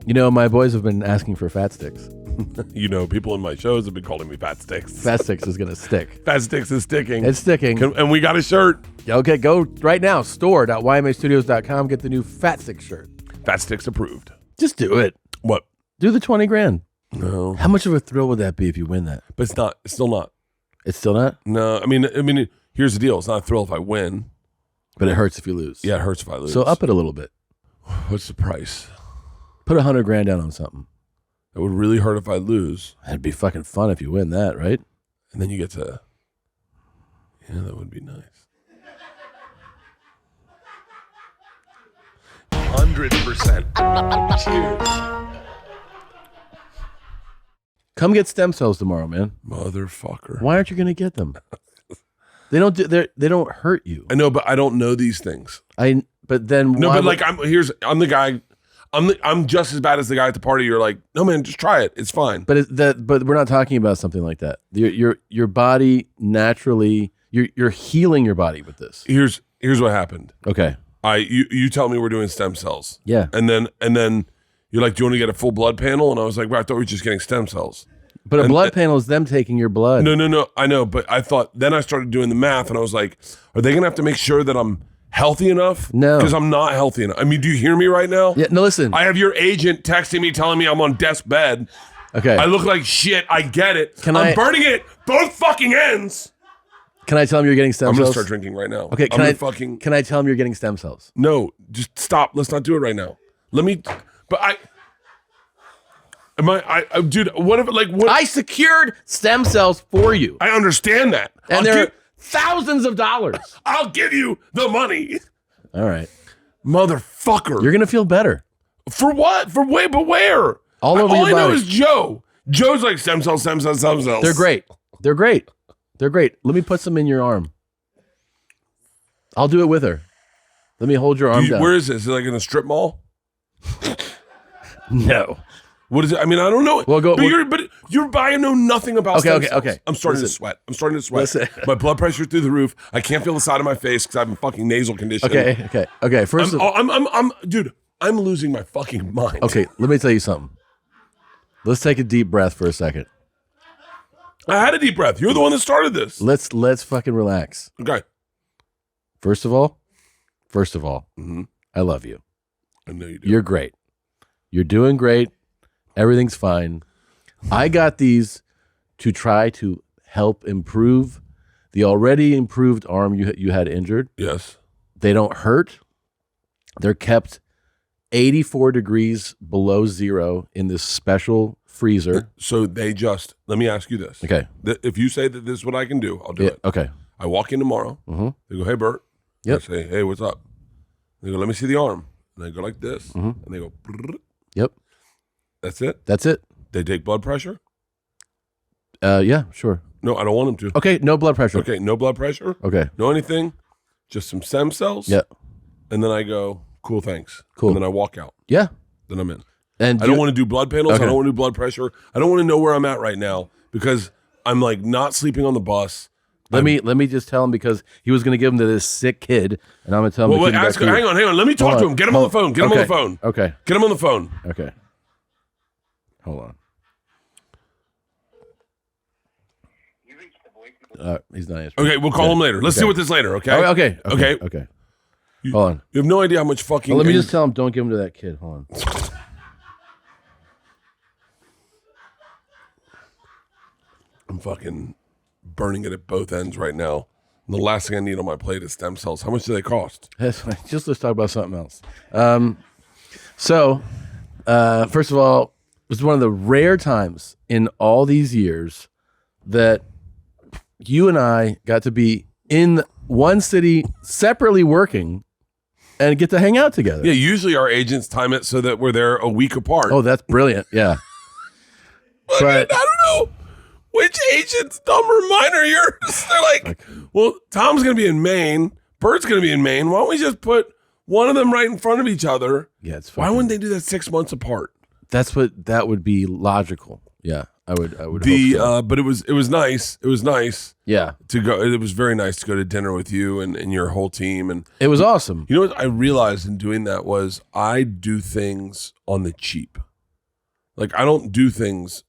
You know, my boys have been asking for fat sticks. You know, people in my shows have been calling me Fat Sticks. Fat sticks is going to stick. Fat Sticks is sticking. It's sticking. And we got a shirt. Okay, go right now, store.ymastudios.com, get the new Fat Stick shirt. Fat Sticks approved. Just do it. What? Do the 20 grand. No. How much of a thrill would that be if you win that? But it's not. It's still not. It's still not? No, I mean, here's the deal. It's not a thrill if I win. But it hurts if you lose. Yeah, it hurts if I lose. So up it a little bit. What's the price? Put 100 grand down on something. It would really hurt if I lose. It'd be fucking fun if you win that, right? And then you get to... Yeah, that would be nice. 100%. Cheers. Come get stem cells tomorrow, man. Motherfucker. Why aren't you going to get them? They don't hurt you. I know, but I don't know these things. But then no, but like I'm the guy. I'm just as bad as the guy at the party. You're like, no man, just try it. It's fine. But but we're not talking about something like that. Your body naturally you're healing your body with this. Here's what happened. Okay. You tell me we're doing stem cells. Yeah. And then you're like, do you want to get a full blood panel? And I was like, well, I thought we were just getting stem cells. But a blood panel is them taking your blood. No. I know, but I thought then I started doing the math, and I was like, are they gonna have to make sure that I'm healthy enough? No, because I'm not healthy enough. I mean, do you hear me right now? Yeah. No, listen. I have your agent texting me, telling me I'm on death's bed. Okay. I look like shit. I get it. I'm burning it both fucking ends. Can I tell him you're getting stem cells? I'm gonna start drinking right now. Okay. Can I tell him you're getting stem cells? No, just stop. Let's not do it right now. Dude, what if what? I secured stem cells for you. I understand that. And they're thousands of dollars. I'll give you the money. All right. Motherfucker. You're going to feel better. For what? But where? All over your body. All I know is Joe. Joe's like stem cells. They're great. Let me put some in your arm. I'll do it with her. Let me hold your arm down. Where is this? Is it like in a strip mall? No. What is it? I mean, I don't know. Well, but I know nothing about stem cells. Okay. I'm starting to sweat. Listen. My blood pressure's through the roof. I can't feel the side of my face because I have a fucking nasal condition. Okay. First Dude, I'm losing my fucking mind. Okay, let me tell you something. Let's take a deep breath for a second. I had a deep breath. You're the one that started this. Let's fucking relax. Okay. First of all, I love you. I know you do. You're great. You're doing great. Everything's fine. I got these to try to help improve the already improved arm you had injured. Yes. They don't hurt. They're kept 84 degrees below zero in this special freezer. So let me ask you this. Okay. If you say that this is what I can do, I'll do it. Okay. I walk in tomorrow. Mm-hmm. They go, hey, Bert. Yep. I say, hey, what's up? They go, let me see the arm. And I go like this. Mm-hmm. And they go, brrr. Yep. That's it? That's it. They take blood pressure? Yeah, sure. No, I don't want them to. Okay, no blood pressure. Okay, no blood pressure. Okay. No anything. Just some stem cells. Yeah. And then I go, cool, thanks. Cool. And then I walk out. Yeah. Then I'm in. And I don't want to do blood panels. Okay. I don't want to do blood pressure. I don't want to know where I'm at right now because I'm like not sleeping on the bus. Let me just tell him because he was going to give him to this sick kid, and I'm going to tell him. Well, hang on. Let me talk to him. Get him on the phone. Get him on the phone. Okay. Get him on the phone. Okay. Hold on. He's not answering. Okay, we'll call him later. Let's deal with this later. Okay. Okay. Hold on. You have no idea how much fucking. Well, let me just tell him. Don't give him to that kid. Hold on. I'm fucking burning it at both ends right now. And the last thing I need on my plate is stem cells. How much do they cost? Just let's talk about something else. So, first of all, it was one of the rare times in all these years that you and I got to be in one city separately working and get to hang out together. Yeah, usually our agents time it so that we're there a week apart. Oh, that's brilliant. Yeah. But I don't know which agent's dumb or mine or yours. They're like, well, Tom's going to be in Maine. Bert's going to be in Maine. Why don't we just put one of them right in front of each other? Yeah, it's why wouldn't they do that 6 months apart? That would be logical. Yeah, I would hope so. But it was nice. It was nice. Yeah. To go. It was very nice to go to dinner with you and your whole team. And it was awesome. You know what I realized in doing that was I do things on the cheap. Like I don't do things.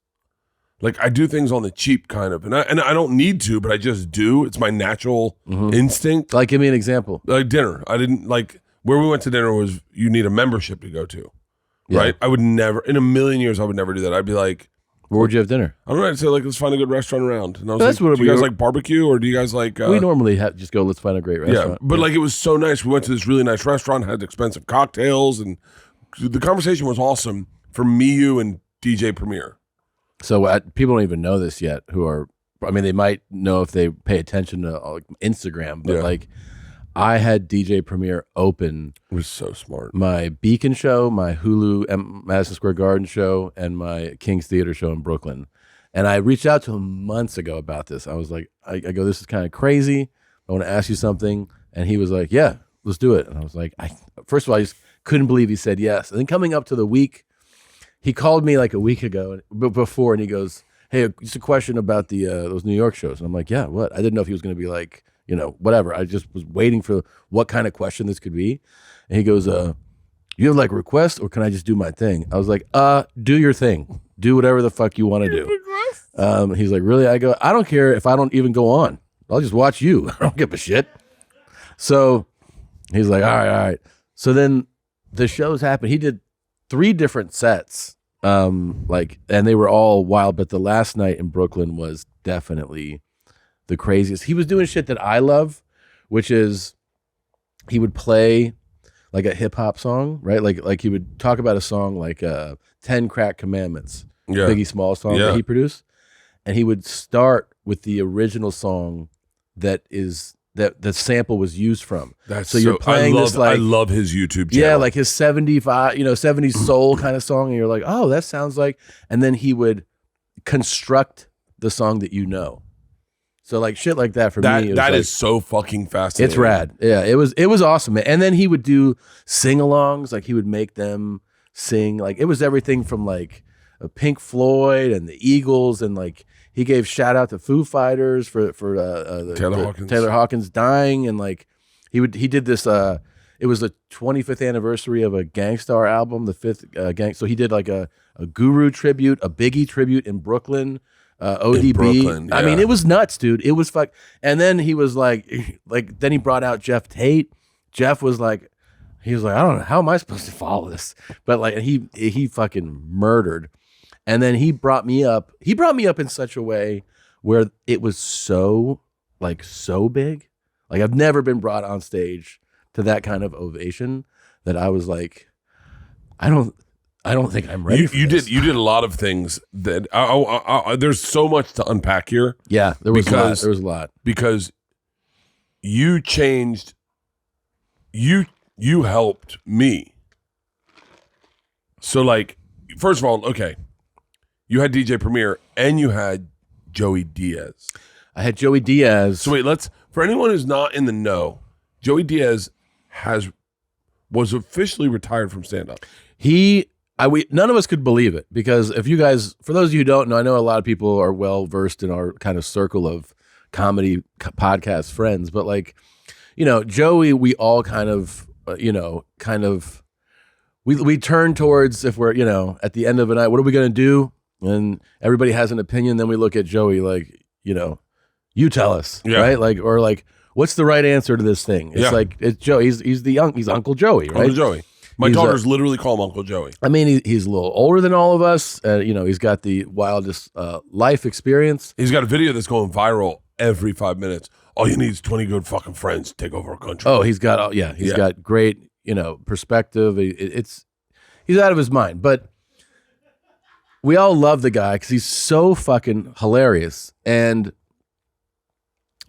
Like I do things on the cheap kind of, and I don't need to, but I just do. It's my natural instinct. Like, give me an example. Like dinner. I didn't like where we went to dinner was you need a membership to go to, right? I would never, in a million years, I would never do that. I'd be like, where would you have dinner? I don't know. I'd say like, let's find a good restaurant around. And I was That's like, what do you guys like barbecue or do you guys like? We normally just go, let's find a great restaurant. Yeah, but like it was so nice. We went to this really nice restaurant, had expensive cocktails, and the conversation was awesome for me, you, and DJ Premier. So people don't even know this yet. I mean, they might know if they pay attention to Instagram, but like I had DJ Premier open. It was so smart. My Beacon show, my Hulu Madison Square Garden show, and my King's Theater show in Brooklyn. And I reached out to him months ago about this. I was like, I go, this is kind of crazy. I want to ask you something. And he was like, yeah, let's do it. And I was like, first of all, I just couldn't believe he said yes. And then coming up to the week, he called me like a week ago before, and he goes, hey, just a question about the those New York shows. And I'm like, yeah, what? I didn't know if he was going to be like, whatever. I just was waiting for what kind of question this could be. And he goes, you have like requests, or can I just do my thing? I was like, do your thing. Do whatever the fuck you want to do. He's like, really? I go, I don't care if I don't even go on. I'll just watch you. I don't give a shit. So he's like, all right. So then the shows happened. He did 3 different sets, and they were all wild, but the last night in Brooklyn was definitely the craziest. He was doing shit that I love, which is he would play like a hip hop song, right? Like he would talk about a song like 10 Crack Commandments, Biggie Smalls song that he produced, and he would start with the original song that the sample was used from. So you're playing this like, I love his YouTube channel. Yeah, like his 70s soul kind of song, and you're like, oh, that sounds like, and then he would construct the song that you know. So like shit like that for me. That is so fucking fascinating. It's rad. Yeah, it was awesome, man. And then he would do sing-alongs, like he would make them sing. Like it was everything from like Pink Floyd and the Eagles, and like he gave shout out to Foo Fighters for Taylor Hawkins dying, and like he did this. It was the 25th anniversary of a Gangstar album, the 5th gang. So he did like a Guru tribute, a Biggie tribute in Brooklyn. ODB. In Brooklyn, I mean, it was nuts, dude. It was fuck. And then he was like then he brought out Jeff Tate. Jeff was like, I don't know, how am I supposed to follow this? But like he fucking murdered. And then he brought me up. He brought me up in such a way where it was so big. Like I've never been brought on stage to that kind of ovation that I was like, I don't think I'm ready for this. You did a lot of things that there's so much to unpack here. Yeah, there was a lot. Because you changed, you helped me. So like, first of all, okay, you had DJ Premier and you had Joey Diaz. I had Joey Diaz. So wait, for anyone who's not in the know, Joey Diaz was officially retired from stand-up. None of us could believe it, because if you guys, for those of you who don't know, I know a lot of people are well versed in our kind of circle of comedy podcast friends, but like, Joey, we all kind of, we turn towards, if we're, at the end of a night, what are we going to do? And everybody has an opinion. Then we look at Joey like, you tell us, right? Like, or like, what's the right answer to this thing? It's like, it's Joey. He's Uncle Joey, right? Uncle Joey. My daughters literally call him Uncle Joey. I mean, he's a little older than all of us. He's got the wildest life experience. He's got a video that's going viral every 5 minutes. All you need is 20 good fucking friends to take over a country. Oh, he's got got great, perspective. He's out of his mind. But we all love the guy because he's so fucking hilarious. And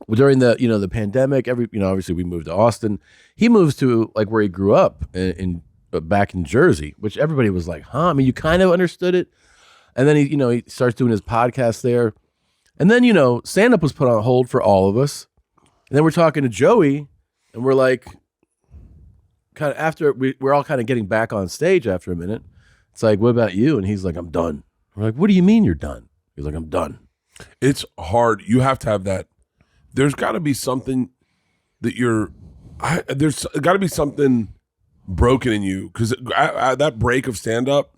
during the pandemic, obviously we moved to Austin. He moves to like where he grew up in back in Jersey, which everybody was like, huh? I mean, you kind of understood it. And then he starts doing his podcast there. And then, stand-up was put on hold for all of us. And then we're talking to Joey, and we're like, kind of after we're all kind of getting back on stage after a minute. It's like, what about you? And he's like, I'm done. We're like, what do you mean you're done? He's like, I'm done. It's hard. You have to have that. There's got to be something that there's got to be something broken in you, because that break of stand-up,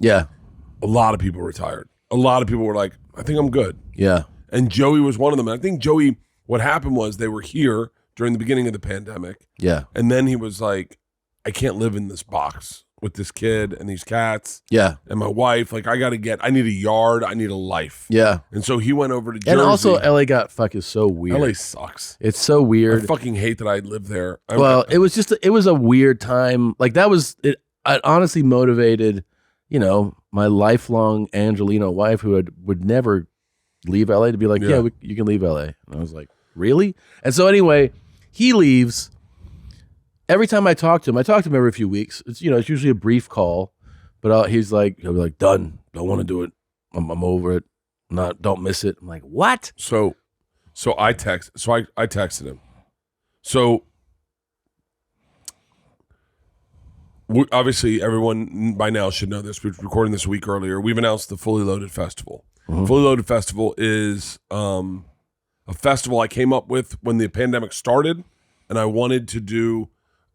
a lot of people retired. A lot of people were like, I think I'm good. Yeah. And Joey was one of them. And I think Joey, what happened was they were here during the beginning of the pandemic. Yeah. And then he was like, I can't live in this box with this kid and these cats. Yeah. And my wife. Like, I need a yard. I need a life. Yeah. And so he went over to Jersey. And also, LA is so weird. LA sucks. It's so weird. I fucking hate that I live there. It was a weird time. Like that was it. It honestly motivated, my lifelong Angelino wife who would never leave LA to be like, you can leave LA. And I was like, really? And so anyway, he leaves. Every time I talk to him every few weeks. It's it's usually a brief call, but he'll be like, done. Don't want to do it. I'm over it. Don't miss it. I'm like, what? So I texted him. So obviously everyone by now should know this. We're recording this a week earlier. We've announced the Fully Loaded Festival. Mm-hmm. Fully Loaded Festival is a festival I came up with when the pandemic started, and I wanted to do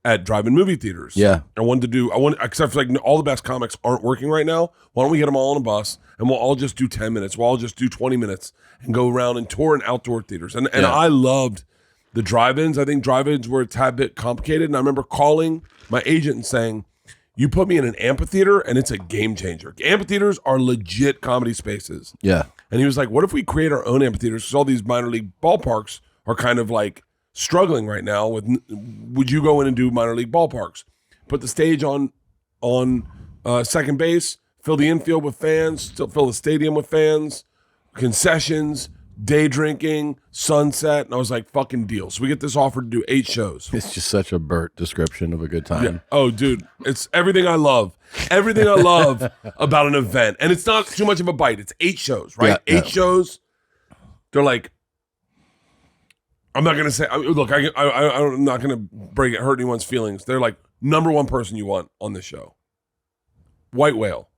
at drive-in movie theaters. Yeah. Except for like all the best comics aren't working right now. Why don't we get them all on a bus and we'll all just do 10 minutes. We'll all just do 20 minutes and go around and tour in outdoor theaters. And I loved the drive-ins. I think drive-ins were a tad bit complicated. And I remember calling my agent and saying, you put me in an amphitheater and it's a game changer. Amphitheaters are legit comedy spaces. Yeah. And he was like, what if we create our own amphitheaters? Because all these minor league ballparks are kind of like struggling right now with, would you go in and do minor league ballparks? Put the stage on second base, fill the infield with fans, still fill the stadium with fans, concessions, day drinking, sunset. And I was like, fucking deal. So we get this offer to do 8 shows. It's just such a Bert description of a good time. Yeah. Oh, dude, it's everything I love. Everything I love about an event. And it's not too much of a bite. It's 8 shows, right? Yeah, 8 shows. They're like, I'm not going to say, look, I'm not going to hurt anyone's feelings. They're like, number 1 person you want on this show. White Whale.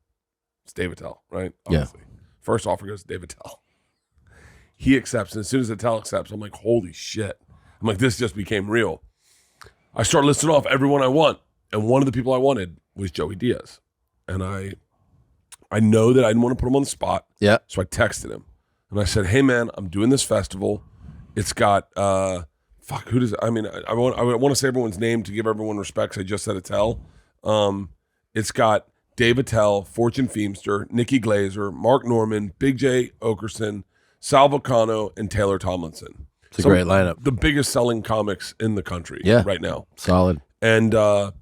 It's Dave Attell, right? Obviously. Yeah. First offer goes to Dave Attell. He accepts, and as soon as Attell accepts, I'm like, holy shit. I'm like, this just became real. I start listing off everyone I want, and one of the people I wanted was Joey Diaz. And I know that I didn't want to put him on the spot. Yeah. So I texted him, and I said, hey, man, I'm doing this festival. It's got, I want to say everyone's name to give everyone respect. I just said Attell. It's got Dave Attell, Fortune Feimster, Nikki Glazer, Mark Norman, Big J Okerson, Sal Vulcano, and Taylor Tomlinson. It's a great lineup. The biggest selling comics in the country right now. Solid. And I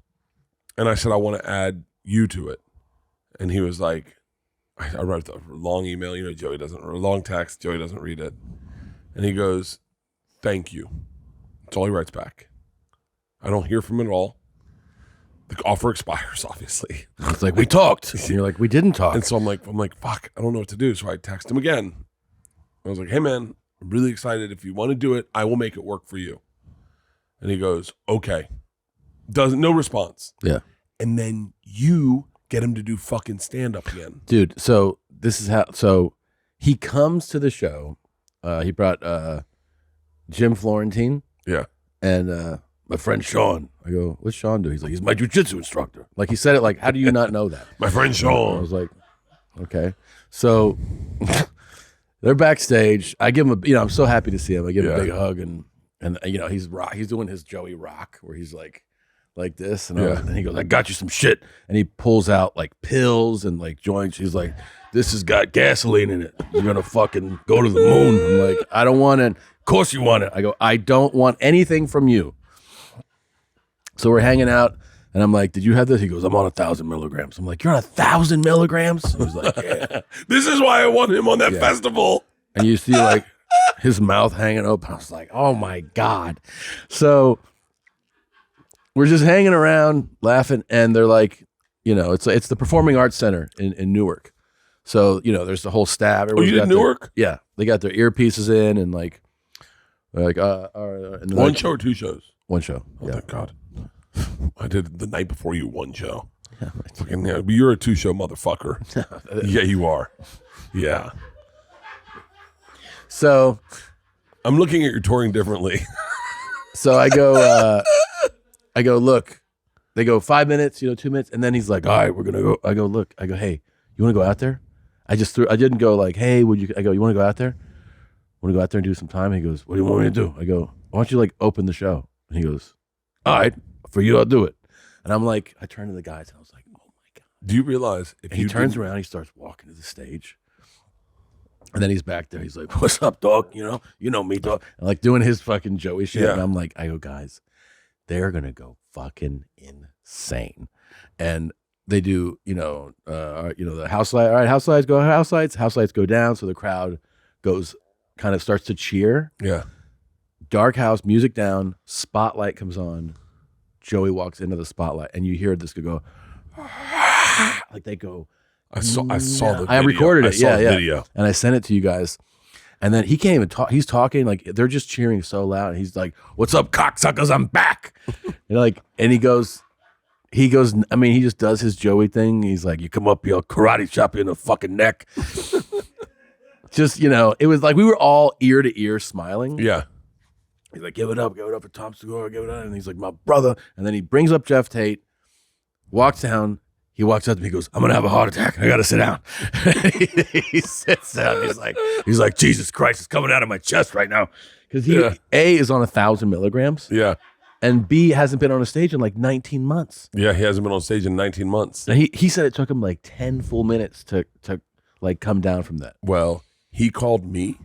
said, I want to add you to it. And he was like, I wrote a long email, long text, Joey doesn't read it. And he goes, thank you. That's all he writes back. I don't hear from him at all. The offer expires, obviously. It's like, we talked. And you're like, we didn't talk. And so I'm like, fuck, I don't know what to do. So I text him again. I was like, hey, man, I'm really excited. If you want to do it, I will make it work for you. And he goes, okay. No response. Yeah. And then you get him to do fucking stand-up again. Dude, so this is how, so he comes to the show. He brought Jim Florentine. Yeah. And my friend Sean. I go, what's Sean do? He's like, he's my jiu-jitsu instructor. Like he said it like, how do you not know that? My friend Sean. I was like, okay. So they're backstage. I give him I'm so happy to see him. I give him a big hug and he's doing his Joey Rock where he's like this. And, and he goes, I got you some shit. And he pulls out like pills and like joints. He's like, this has got gasoline in it. You're going to fucking go to the moon. I'm like, I don't want it. Of course you want it. I go, I don't want anything from you. So we're hanging out. And I'm like, did you have this? He goes, I'm on 1,000 milligrams. I'm like, you're on 1,000 milligrams? He was like, yeah. This is why I want him on that festival. And you see like his mouth hanging open. I was like, oh my God. So we're just hanging around laughing. And they're like, it's the Performing Arts Center in Newark. So, there's the whole staff. Oh, you did Newark? Yeah. They got their earpieces in and and then one show or 2 shows? One show. Oh, thank God. I did the night before you 1 show. Yeah, fucking, you're a 2-show motherfucker. Yeah, you are. Yeah. So I'm looking at your touring differently. So I go, look. They go 5 minutes, 2 minutes, and then he's like, all right, we're gonna go. I go, look. I go, hey, You want to go out there? I didn't go like, hey, I go, you want to go out there? Want to go out there and do some time? He goes, what do you want me to do? I go, why don't you like open the show? And he goes, all right, for you, I'll do it. And I'm like, I turned to the guys and I was like, oh my God. Do you realize if he turns around, he starts walking to the stage. And then he's back there. He's like, what's up, dog? You know me, dog. And like doing his fucking Joey shit. Yeah. And I'm like, I go, guys, they're going to go fucking insane. And they do, the house light. All right, house lights go, house lights. House lights go down. So the crowd kind of starts to cheer. Yeah. Dark house, music down, spotlight comes on. Joey walks into the spotlight and you hear this go, like they go. I saw the video. I recorded it. I saw the video. And I sent it to you guys. And then he can't even talk. He's talking like they're just cheering so loud. And he's like, what's up, cocksuckers? I'm back. And he goes, I mean, he just does his Joey thing. He's like, you come up, you'll karate chop you in the fucking neck. Just, it was like we were all ear to ear smiling. Yeah. He's like, give it up for Tom Segura, give it up. And he's like, my brother. And then he brings up Jeff Tate, walks down. He walks up to me, he goes, I'm going to have a heart attack. I got to sit down. He sits down. He's like, Jesus Christ, it's coming out of my chest right now. Because A, is on 1,000 milligrams. Yeah. And B, hasn't been on a stage in like 19 months. Yeah, he hasn't been on stage in 19 months. And he said it took him like 10 full minutes to like come down from that. Well, he called me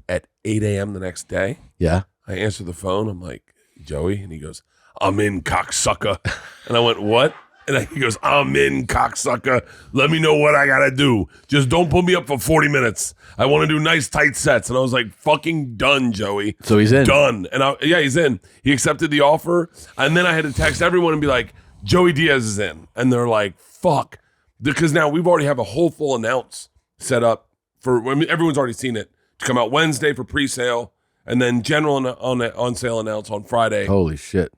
at 8 a.m. the next day. Yeah. I answered the phone. I'm like, Joey? And he goes, I'm in, cocksucker. And I went, what? And he goes, I'm in, cocksucker. Let me know what I got to do. Just don't put me up for 40 minutes. I want to do nice, tight sets. And I was like, fucking done, Joey. So he's in. Done. And he's in. He accepted the offer. And then I had to text everyone and be like, Joey Diaz is in. And they're like, fuck. Because now we've already have a whole full announce set up everyone's already seen it, to come out Wednesday for pre-sale. And then general on sale announce on Friday. Holy shit.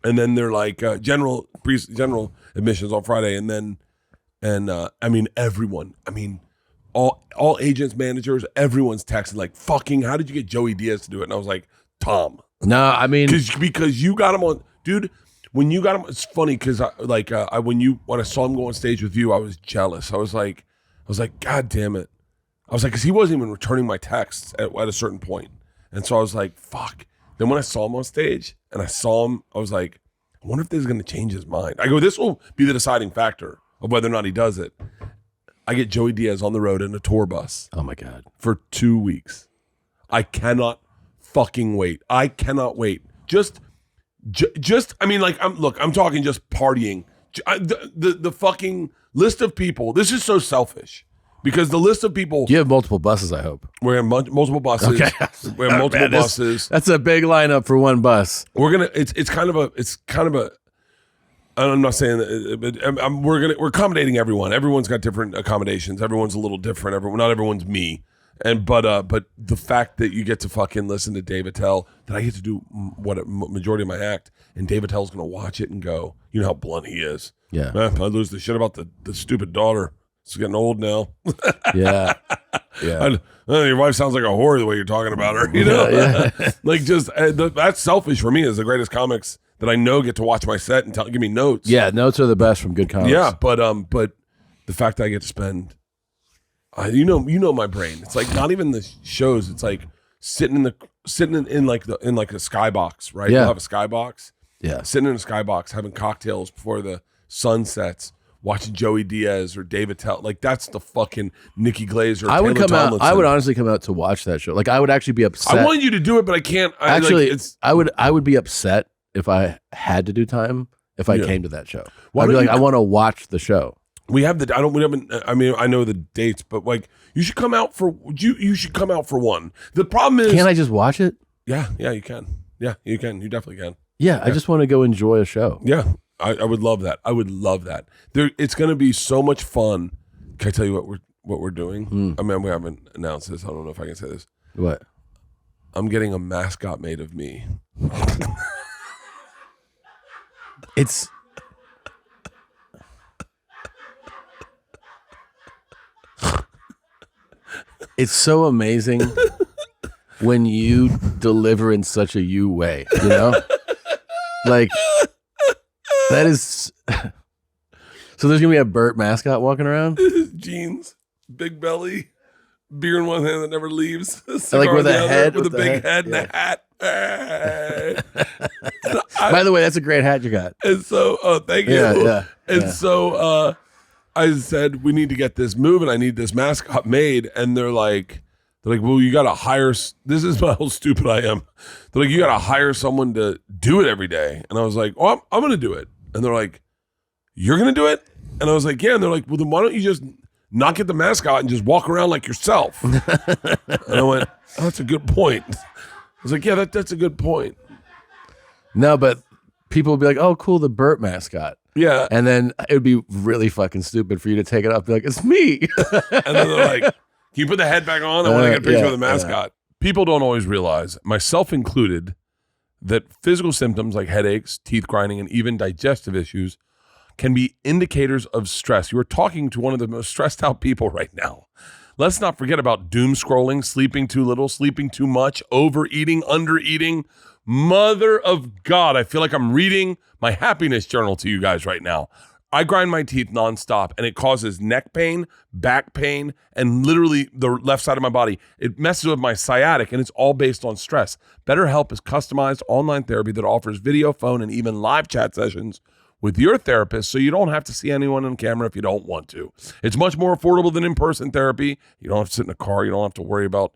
And then they're like general admissions on Friday, I mean everyone, all agents, managers, everyone's texting like, fucking, how did you get Joey Diaz to do it? And I was like, Tom. No, I mean, because you got him on, dude. When you got him, it's funny because when I saw him go on stage with you, I was jealous. I was like, God damn it. I was like, because he wasn't even returning my texts at a certain point, and so I was like, fuck. Then when I saw him on stage and I saw him, I was like, I wonder if this is going to change his mind. I go, this will be the deciding factor of whether or not he does it. I get Joey Diaz on the road in a tour bus. Oh my God. For 2 weeks. I cannot fucking wait. I cannot wait. I'm talking just partying. The fucking list of people. This is so selfish. Because the list of people. You have multiple buses, I hope. We're in multiple buses. Okay. We have multiple buses. That's a big lineup for one bus. It's kind of a. I'm not saying that, but we're accommodating everyone. Everyone's got different accommodations. Everyone's a little different. Not everyone's me. But the fact that you get to fucking listen to Dave Attell, that I get to do what a majority of my act, and Dave Attell's gonna watch it and go, you know how blunt he is. Yeah. I lose the shit about the stupid daughter. She's getting old now. Yeah. Yeah. Your wife sounds like a whore the way you're talking about her. Yeah. Like just that's selfish for me as the greatest comics that I know get to watch my set and give me notes. Yeah, notes are the best from good comics. Yeah, but the fact that I get to spend, you know my brain. It's like not even the shows. It's like sitting in like a skybox, right? Yeah. You'll have a skybox. Yeah. Sitting in a skybox, having cocktails before the sun sets. Watching Joey Diaz or David Tell, like that's the fucking Nikki Glazer. I would honestly come out to watch that show. Like I would actually be upset. I want you to do it, but I can't. I would be upset if I had to do time if I came to that show. I'd be like, I want to watch the show. We haven't. I know the dates, but like you should come out for you should come out for one. The problem is, can't I just watch it? Yeah, you can. Yeah, you can. You definitely can. Yeah, I just want to go enjoy a show. Yeah. I would love that. I would love that. It's going to be so much fun. Can I tell you what we're doing? I mean, we haven't announced this. I don't know if I can say this. What? I'm getting a mascot made of me. It's so amazing when you deliver in such a you way, you know? Like that is so there's gonna be a Bert mascot walking around? jeans, big belly, beer in one hand that never leaves. Like with a head, with a big head and a hat. By the way, that's a great hat you got. And so, thank you. So I said, we need to get this moving. I need this mascot made. And they're like, well, you got to hire. This is how stupid I am. They're like, you got to hire someone to do it every day. And I was like, oh, I'm going to do it. And they're like, you're going to do it? And I was like, yeah. And they're like, well, then why don't you just not get the mascot and just walk around like yourself? And I went, oh, that's a good point. I was like, yeah, that's a good point. No, but people would be like, oh, cool, the Bert mascot. Yeah. And then it would be really fucking stupid for you to take it off and be like, it's me. And then they're like, can you put the head back on? I want to get a picture of the mascot. People don't always realize, myself included, that physical symptoms like headaches, teeth grinding, and even digestive issues can be indicators of stress. You are talking to one of the most stressed out people right now. Let's not forget about doom scrolling, sleeping too little, sleeping too much, overeating, undereating. Mother of God, I feel like I'm reading my happiness journal to you guys right now. I grind my teeth nonstop, and it causes neck pain, back pain, and literally the left side of my body. It messes with my sciatic, and it's all based on stress. BetterHelp is customized online therapy that offers video, phone, and even live chat sessions with your therapist, so you don't have to see anyone on camera if you don't want to. It's much more affordable than in-person therapy. You don't have to sit in a car. You don't have to worry about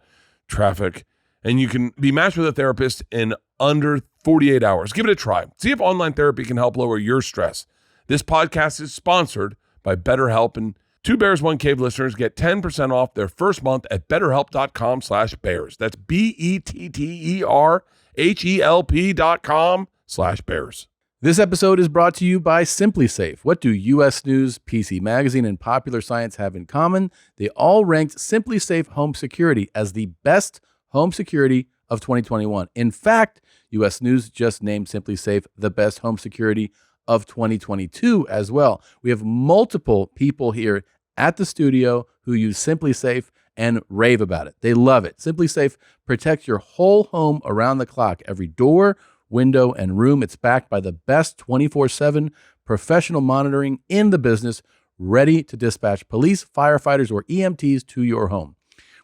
traffic. And you can be matched with a therapist in under 48 hours. Give it a try. See if online therapy can help lower your stress. This podcast is sponsored by BetterHelp, and Two Bears, One Cave listeners get 10% off their first month at betterhelp.com/bears. That's BETTERHELP.com/bears. This episode is brought to you by Simply Safe. What do U.S. News, PC Magazine, and Popular Science have in common? They all ranked Simply Safe Home Security as the best home security of 2021. In fact, U.S. News just named Simply Safe the best home security of 2022 as well. We have multiple people here at the studio who use Simply Safe and rave about it. They love it. Simply Safe protects your whole home around the clock, every door, window, and room. It's backed by the best 24/7 professional monitoring in the business, ready to dispatch police, firefighters, or EMTs to your home.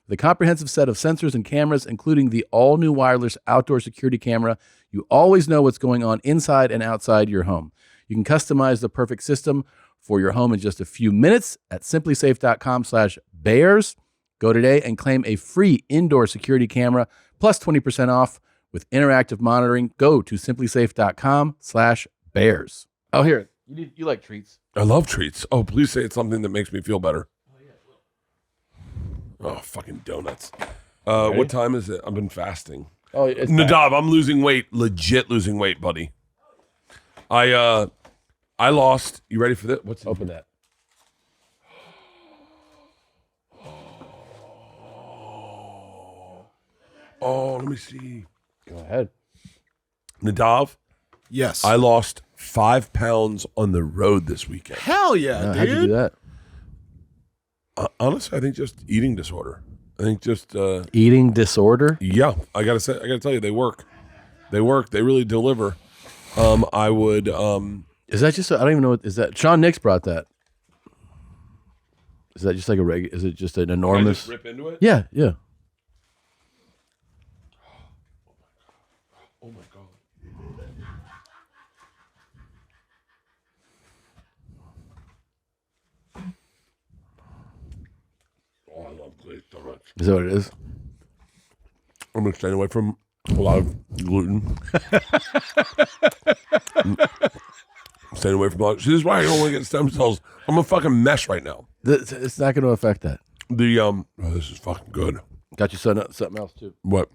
With a comprehensive set of sensors and cameras, including the all-new wireless outdoor security camera, you always know what's going on inside and outside your home. You can customize the perfect system for your home in just a few minutes at simplysafe.com/bears. Go today and claim a free indoor security camera plus 20% off with interactive monitoring. Go to simplysafe.com/bears. Oh, here, you like treats. I love treats. Oh, please say it's something that makes me feel better. Oh, fucking donuts. What time is it? I've been fasting. Oh, it's Nadav, I'm losing weight. Legit losing weight, buddy. I lost. You ready for this? What's Open that. Oh, let me see. Go ahead. Nadav, Yes. I lost 5 pounds on the road this weekend. Hell yeah, dude. How'd you do that? Honestly, I think just eating disorder. I think just Eating disorder? yeah. I gotta tell you, they work. They work. They really deliver. I would. Is that just? I don't even know. Is that Sean Nix brought that? Is that just like a regular? Is it just an Can I enormous? just rip into it. Yeah, yeah. Oh my god. Oh, I love glazed donuts. Is that what it is? I'm gonna stay away from a lot of gluten. Staying away from a lot. See, this is why I don't want to get stem cells. I'm a fucking mess right now. It's not going to affect that. Oh, this is fucking good. Got you something else too. What?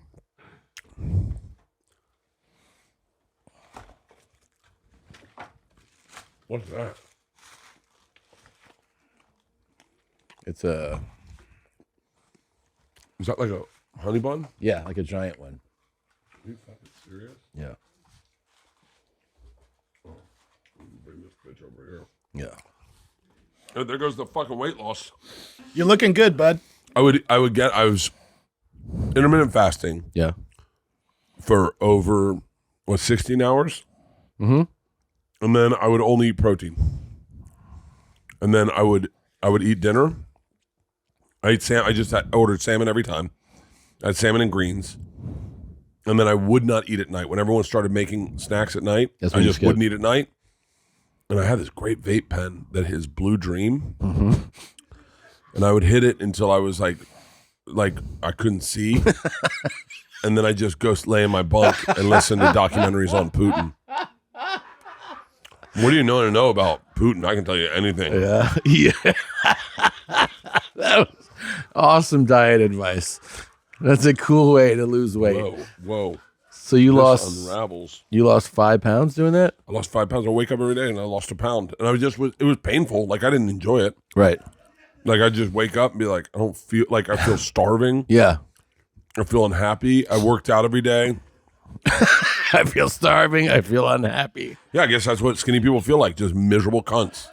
What's that? It's a Is that like a honey bun? yeah, like a giant one. Are you fucking serious? Yeah, Bring this bitch over here. yeah. Oh, there goes the fucking weight loss. You're looking good, bud. I was intermittent fasting Yeah. for over 16 hours. Mm-hmm. And then I would only eat protein. And then I would eat dinner I ordered salmon every time. I had salmon and greens. And then I would not eat at night. When everyone started making snacks at night, I just wouldn't eat at night. And I had this great vape pen that is Blue Dream. Mm-hmm. And I would hit it until I was like I couldn't see. And then I just go lay in my bunk and listen to documentaries on Putin. What do you know to know about Putin? I can tell you anything. Yeah. That was awesome diet advice. That's a cool way to lose weight. Whoa. So you this unravels. You lost 5 pounds doing that? I lost 5 pounds. I wake up every day and I lost a pound. And it was painful. Like I didn't enjoy it. Right. Like I just wake up and be like, I feel starving. Yeah. I feel unhappy. I worked out every day. I feel starving. I feel unhappy. Yeah, I guess that's what skinny people feel like. Just miserable cunts.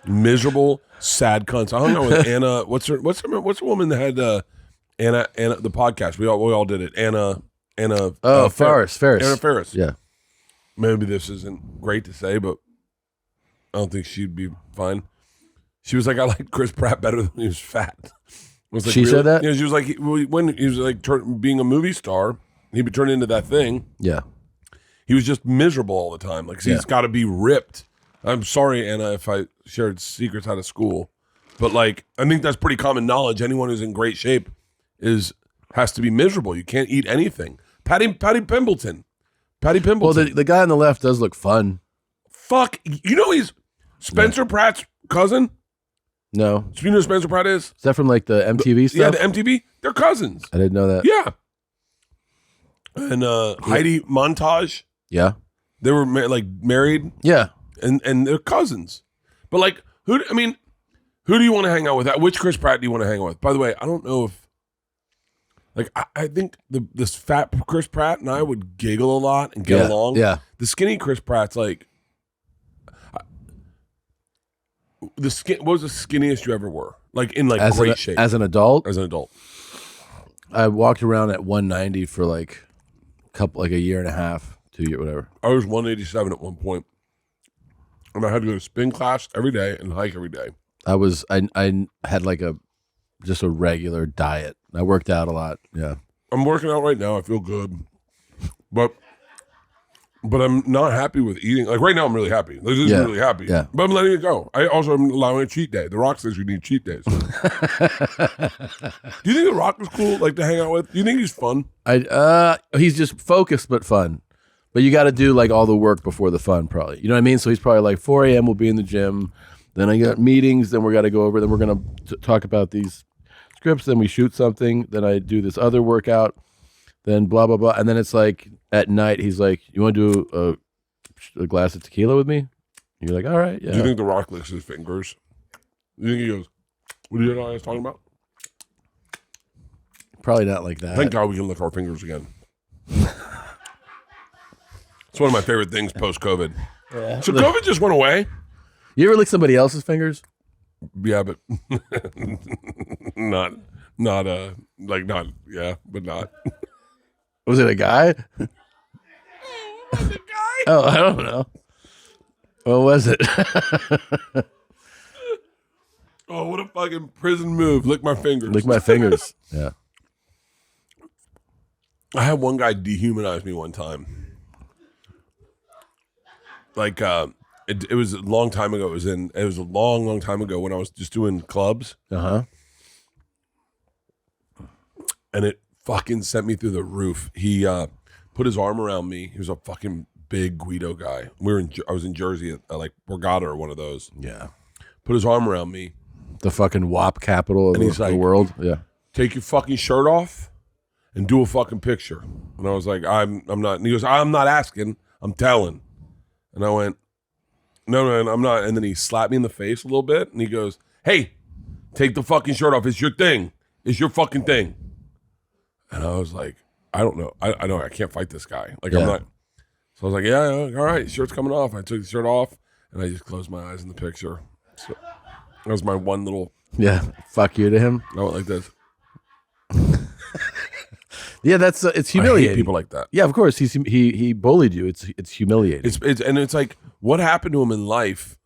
Miserable, sad cunts. I hung out with Anna. What's the woman that had Anna the podcast? We all did it. Anna. Ferris. Anna Ferris. Yeah. Maybe this isn't great to say, but I don't think she'd be fine. She was like, I liked Chris Pratt better than he was fat. Was like, she said that? Yeah, she was like, when he was like being a movie star, he'd be turned into that thing. Yeah. He was just miserable all the time. Like, he's got to be ripped. I'm sorry, Anna, if I shared secrets out of school. But, like, I think that's pretty common knowledge. Anyone who's in great shape has to be miserable. You can't eat anything. Patty Pimbleton. Well, the guy on the left does look fun. Fuck. You know he's Spencer Pratt's cousin? No. Do you know who Spencer Pratt is? Is that from like the MTV stuff? Yeah, the MTV. They're cousins. I didn't know that. Yeah. And Heidi Montage. Yeah. They were married. Yeah. And they're cousins. But like, who do you want to hang out with? Which Chris Pratt do you want to hang out with? By the way, I don't know if, like, I think this fat Chris Pratt and I would giggle a lot and get along. Yeah. The skinny Chris Pratt's like, what was the skinniest you ever were? Like in like great shape. As an adult? As an adult. I walked around at 190 for like a year and a half, 2 years, whatever. I was 187 at one point. And I had to go to spin class every day and hike every day. I had like just a regular diet. I worked out a lot. Yeah. I'm working out right now. I feel good. But I'm not happy with eating. Like right now, I'm really happy. Like, this is really happy. Yeah. But I'm letting it go. I also am allowing a cheat day. The Rock says we need cheat days. Do you think The Rock is cool, like to hang out with? Do you think he's fun? He's just focused but fun. But you got to do like all the work before the fun, probably. You know what I mean? So he's probably like 4 a.m. We'll be in the gym. Then I got meetings. Then we got to go over. Then we're gonna talk about these scripts. Then we shoot something. Then I do this other workout. Then blah blah blah. And then it's like at night he's like, "You want to do a glass of tequila with me?" And you're like, "All right, yeah." Do you think The Rock licks his fingers? You think he goes, "What do you know I was talking about?" Probably not like that. Thank God we can lick our fingers again. It's one of my favorite things post-COVID. Yeah. So COVID just went away. You ever lick somebody else's fingers? Yeah, but not, but not. Was it a guy? Was it a guy? Oh, I don't know. What was it? Oh, what a fucking prison move. Lick my fingers. Lick my fingers. Yeah. I had one guy dehumanize me one time. Like, it was a long time ago. It was a long time ago when I was just doing clubs. Uh-huh. And it fucking sent me through the roof. He put his arm around me. He was a fucking big Guido guy. I was in Jersey at like Borgata or one of those. Yeah. Put his arm around me. The fucking WAP capital of the world. Yeah. Take your fucking shirt off and do a fucking picture. And I was like, I'm not. And he goes, I'm not asking. I'm telling. And I went, no, I'm not. And then he slapped me in the face a little bit. And he goes, hey, take the fucking shirt off. It's your thing. It's your fucking thing. And I was like, I don't know. I know I can't fight this guy. Like, I'm not. So I was like, yeah, all right. Shirt's coming off. I took the shirt off and I just closed my eyes in the picture. So that was my one little. Yeah. Fuck you to him. I went like this. Yeah, it's humiliating. I hate people like that. Yeah, of course. He bullied you. It's humiliating. It's like what happened to him in life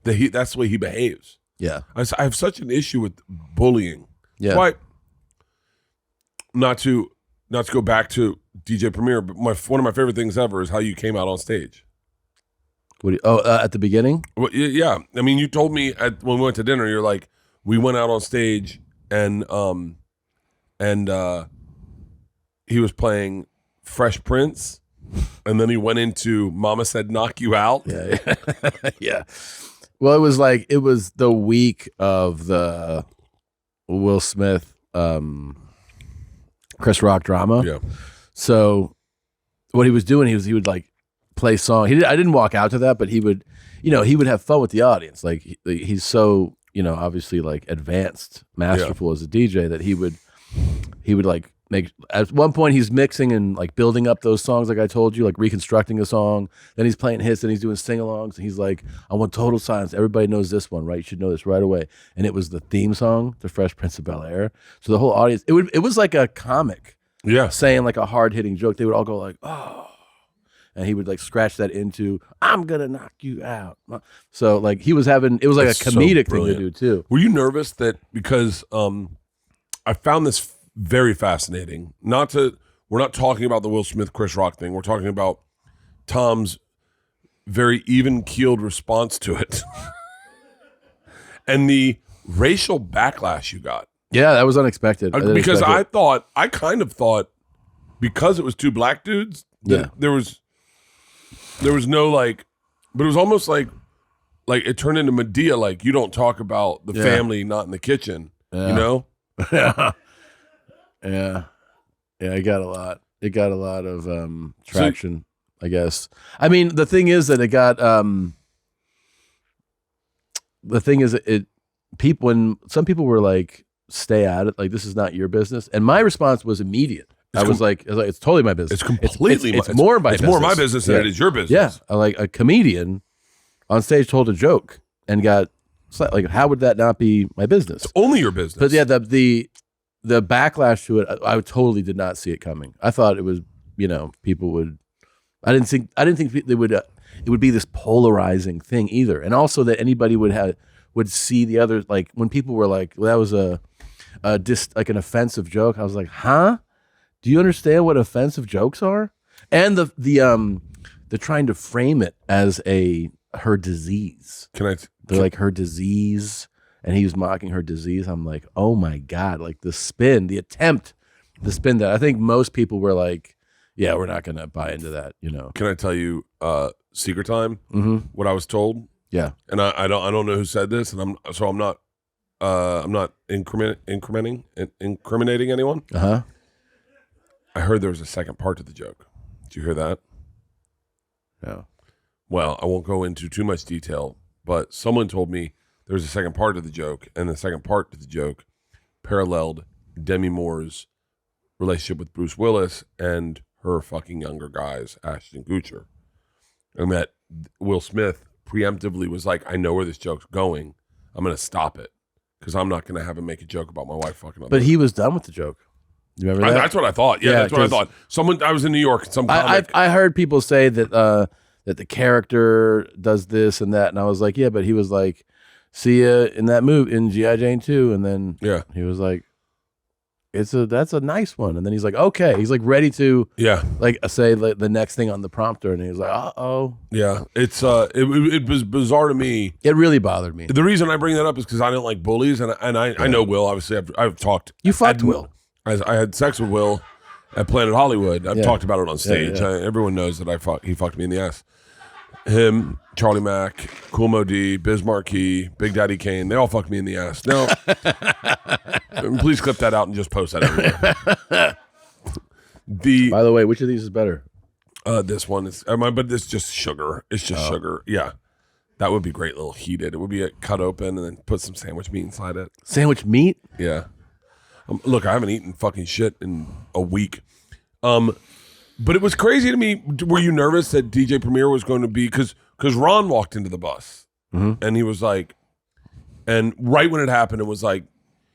that that's the way he behaves. Yeah. I have such an issue with bullying. Yeah. Why? Not to go back to DJ Premier, but one of my favorite things ever is how you came out on stage. At the beginning? Well, yeah. I mean, you told me when we went to dinner, you're like, we went out on stage and he was playing Fresh Prince, and then he went into Mama Said Knock You Out. Yeah. Yeah. Well, it was the week of the Will Smith, Chris Rock drama. Yeah. So what he was doing, he would like play song. I didn't walk out to that, but he would have fun with the audience. Like he's so, obviously like advanced, masterful as a DJ that he would like make, at one point he's mixing and like building up those songs like I told you, like reconstructing a song. Then he's playing hits and he's doing sing-alongs and he's like, I want total silence. Everybody knows this one, right? You should know this right away. And it was the theme song to Fresh Prince of Bel-Air. So the whole audience, it was like a comic saying like a hard-hitting joke. They would all go like, oh. And he would like scratch that into, I'm gonna knock you out. So like it was like a comedic thing to do too. Were you nervous that because I found this very fascinating. We're not talking about the Will Smith Chris Rock thing. We're talking about Tom's very even-keeled response to it. And the racial backlash you got. Yeah, that was unexpected. Because I kind of thought because it was two black dudes, there was no like, but it was almost like it turned into Medea, like you don't talk about the family not in the kitchen, Yeah. Yeah. It got a lot. It got a lot of traction, I guess. I mean, the thing is that it got when some people were like, stay at it, like this is not your business. And my response was immediate. I was like, it's totally my business. It's completely it's more my business. It's more my business than it is your business. Yeah. Like a comedian on stage told a joke and got like, how would that not be my business? It's only your business. But yeah, the backlash to it, I totally did not see it coming. I thought it was, people would. I didn't think they would. It would be this polarizing thing either, and also that anybody would see the other. Like when people were like, well, "That was like an offensive joke." I was like, "Huh? Do you understand what offensive jokes are?" And the trying to frame it as her disease. They're like her disease. And he was mocking her disease. I'm like, oh my God, like the spin that I think most people were like, yeah, we're not going to buy into that, Can I tell you secret time? Mm-hmm. What I was told? Yeah. And I don't know who said this, and I'm not incriminating anyone. Uh-huh. I heard there was a second part to the joke. Did you hear that? No. Well, I won't go into too much detail, but someone told me there was a second part to the joke, and the second part to the joke paralleled Demi Moore's relationship with Bruce Willis and her fucking younger guys, Ashton Kutcher. And that Will Smith preemptively was like, I know where this joke's going. I'm going to stop it because I'm not going to have him make a joke about my wife fucking. But he was done with the joke. You remember that? That's what I thought. Yeah, that's what I thought. I was in New York. I heard people say that the character does this and that, and I was like, yeah, but he was like, see ya in that movie in G.I. Jane 2, and then he was like, that's a nice one, and then he's like, okay, he's like ready to like say like, the next thing on the prompter, and he was like, uh-oh. Yeah, it was bizarre to me. It really bothered me. The reason I bring that up is because I don't like bullies, and I know Will. Obviously, I've talked. You fucked Will. I had sex with Will at Planet Hollywood. I've talked about it on stage. Yeah. Everyone knows that he fucked me in the ass. Him, Charlie Mack, Kool Moe Dee, Biz Markie, Big Daddy Kane, they all fucked me in the ass. No. Please clip that out and just post that everywhere. By the way, which of these is better? This one is, but it's just sugar. It's just sugar. Yeah. That would be great, little heated. It would be cut open and then put some sandwich meat inside it. Sandwich meat? Yeah. Look, I haven't eaten fucking shit in a week. But it was crazy to me. Were you nervous that DJ Premier was going to be, because Ron walked into the bus and he was like, and right when it happened, it was like,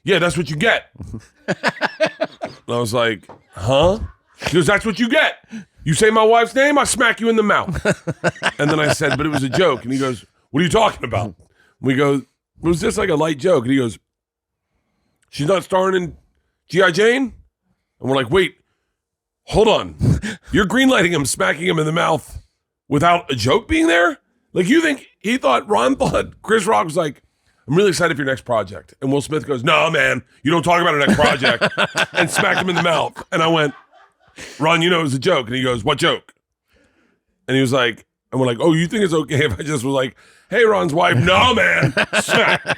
yeah, that's what you get. And I was like, huh? He goes, that's what you get. You say my wife's name, I smack you in the mouth. And then I said, but it was a joke. And he goes, what are you talking about? We go, It was just like a light joke. And he goes, she's not starring in G.I. Jane? And we're like, wait, hold on. You're greenlighting him, smacking him in the mouth without a joke being there? Like, Ron thought Chris Rock was like, I'm really excited for your next project. And Will Smith goes, no, man, you don't talk about our next project. And smacked him in the mouth. And I went, Ron, you know it was a joke. And he goes, what joke? And he was like, and we're like, oh, you think it's okay if I just was like, hey, Ron's wife, no, man, smack.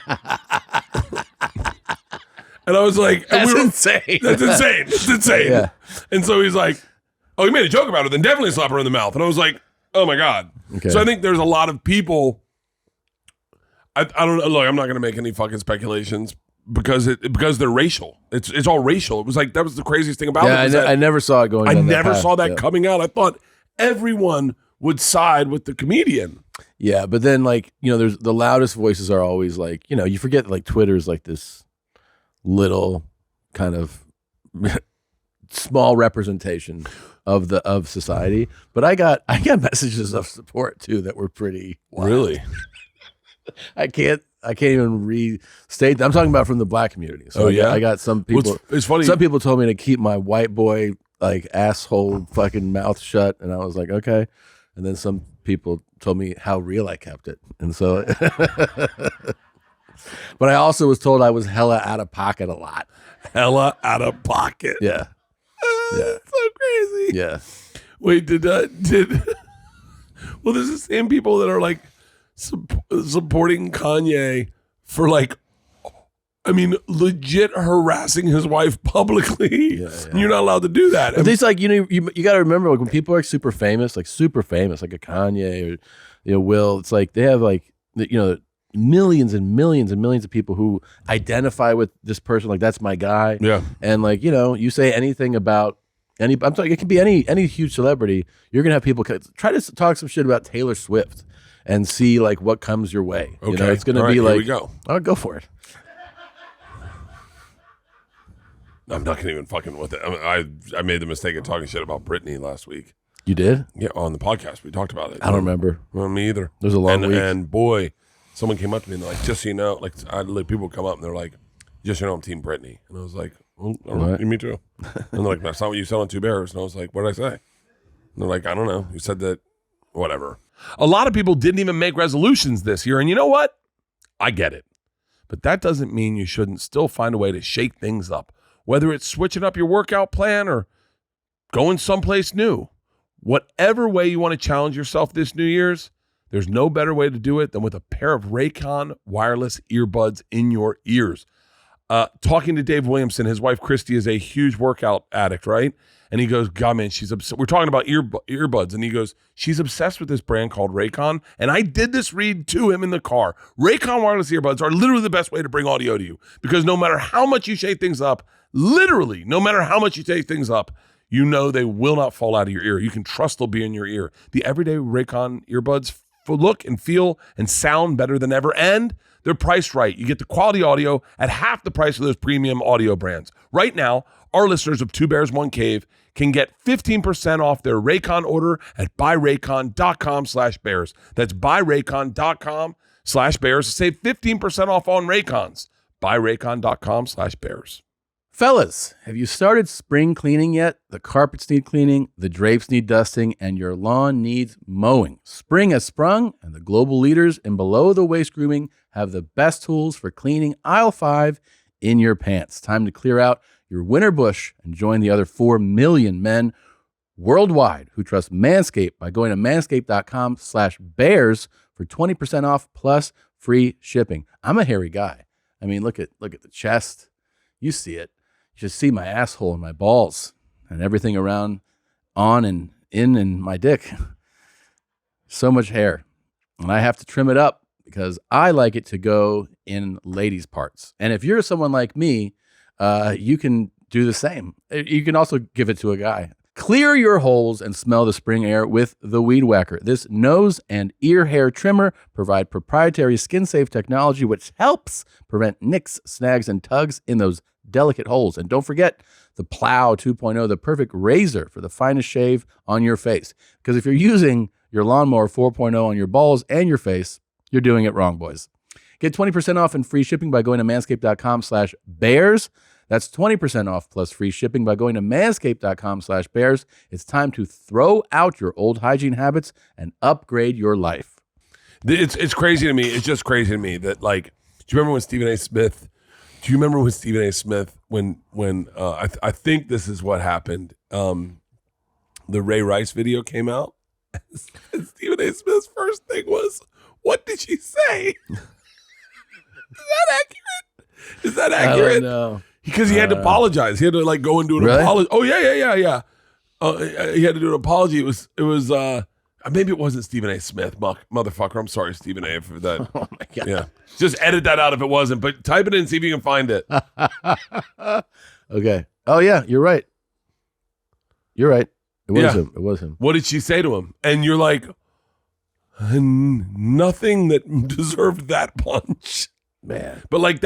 And I was like, that's insane. That's insane. It's insane. Yeah. And so he's like, oh, you made a joke about her, then definitely slap her in the mouth. And I was like, oh my God. Okay. So I think there's a lot of people. I don't know. Look, I'm not going to make any fucking speculations because they're racial. It's all racial. It was like, that was the craziest thing about it. I never saw it going. I never saw that coming out. I thought everyone would side with the comedian. Yeah, but then like, there's the loudest voices are always like, you forget like Twitter's like this little kind of small representation of society. But I got messages of support too that were pretty wild. Really. I can't even restate that. I'm talking about from the black community. So I got some people. Well, it's funny. Some people told me to keep my white boy like asshole fucking mouth shut, and I was like, okay. And then some people told me how real I kept it, and so. But I also was told I was hella out of pocket a lot. Hella out of pocket. Yeah. Yeah. So crazy. Yeah. Wait, did well, there's the same people that are like supporting Kanye for like, I mean, legit harassing his wife publicly. Yeah. You're not allowed to do that. But it's like, you got to remember, like when people are super famous, like a Kanye or, Will, it's like they have like, millions and millions and millions of people who identify with this person. Like, that's my guy. Yeah. And like, you say anything about I'm talking, it can be any huge celebrity. You're going to have people try to talk some shit about Taylor Swift and see like what comes your way. Okay. It's going to be here like, we go. Oh, go for it. I'm not gonna even fucking with it. I made the mistake of talking shit about Britney last week. You did? Yeah, on the podcast we talked about it. I don't remember. Well, me either. There's a long week. And boy, someone came up to me and they're like, just so you know, like people come up and they're like, just so you know, I'm Team Britney. And I was like, well, me too. And they're like, that's not what you said on Two Bears. And I was like, what did I say? And they're like, I don't know. You said that, whatever. A lot of people didn't even make resolutions this year. And you know what? I get it. But that doesn't mean you shouldn't still find a way to shake things up. Whether it's switching up your workout plan or going someplace new, whatever way you want to challenge yourself this New Year's, there's no better way to do it than with a pair of Raycon wireless earbuds in your ears. Talking to Dave Williamson, his wife Christy is a huge workout addict, right? And he goes, God, man, she's obsessed. We're talking about earbuds. And he goes, she's obsessed with this brand called Raycon. And I did this read to him in the car. Raycon wireless earbuds are literally the best way to bring audio to you. Because no matter how much you shake things up, literally, no matter how much you take things up, you know they will not fall out of your ear. You can trust they'll be in your ear. The everyday Raycon earbuds look and feel and sound better than ever. And they're priced right. You get the quality audio at half the price of those premium audio brands. Right now, our listeners of Two Bears, One Cave can get 15% off their Raycon order at buyraycon.com/bears. That's buyraycon.com/bears to save 15% off on Raycons. buyraycon.com/bears. Fellas, have you started spring cleaning yet? The carpets need cleaning, the drapes need dusting, and your lawn needs mowing. Spring has sprung, and the global leaders in below-the-waist grooming have the best tools for cleaning aisle 5 in your pants. Time to clear out your winter bush and join the other 4 million men worldwide who trust Manscaped by going to manscaped.com/bears for 20% off plus free shipping. I'm a hairy guy. I mean, look at the chest. You see it. You just see my asshole and my balls and everything around, on and in and my dick. So much hair. And I have to trim it up because I like it to go in ladies' parts. And if you're someone like me, you can do the same. You can also give it to a guy. Clear your holes and smell the spring air with the Weed Whacker. This nose and ear hair trimmer provide proprietary skin-safe technology which helps prevent nicks, snags, and tugs in those delicate holes. And don't forget the Plow 2.0, the perfect razor for the finest shave on your face. Because if you're using your Lawnmower 4.0 on your balls and your face, you're doing it wrong, boys. Get 20% off and free shipping by going to manscaped.com/bears. That's 20% off plus free shipping by going to manscaped.com/bears. It's time to throw out your old hygiene habits and upgrade your life. It's crazy to me. It's just crazy to me that, like, do you remember when Stephen A. Smith? Do you remember when Stephen A. Smith when I think this is what happened? The Ray Rice video came out. And Stephen A. Smith's first thing was, "What did she say?" Is that accurate? I don't know. Because he had to apologize. He had to like go and do an apology. Oh yeah. He had to do an apology. It was maybe it wasn't Stephen A. Smith, motherfucker. I'm sorry, Stephen A. for that. Oh my God. Yeah, just edit that out if it wasn't. But type it in, see if you can find it. Okay. Oh yeah, you're right. You're right. It was him. It was him. What did she say to him? And you're like, nothing that deserved that punch, Man. But like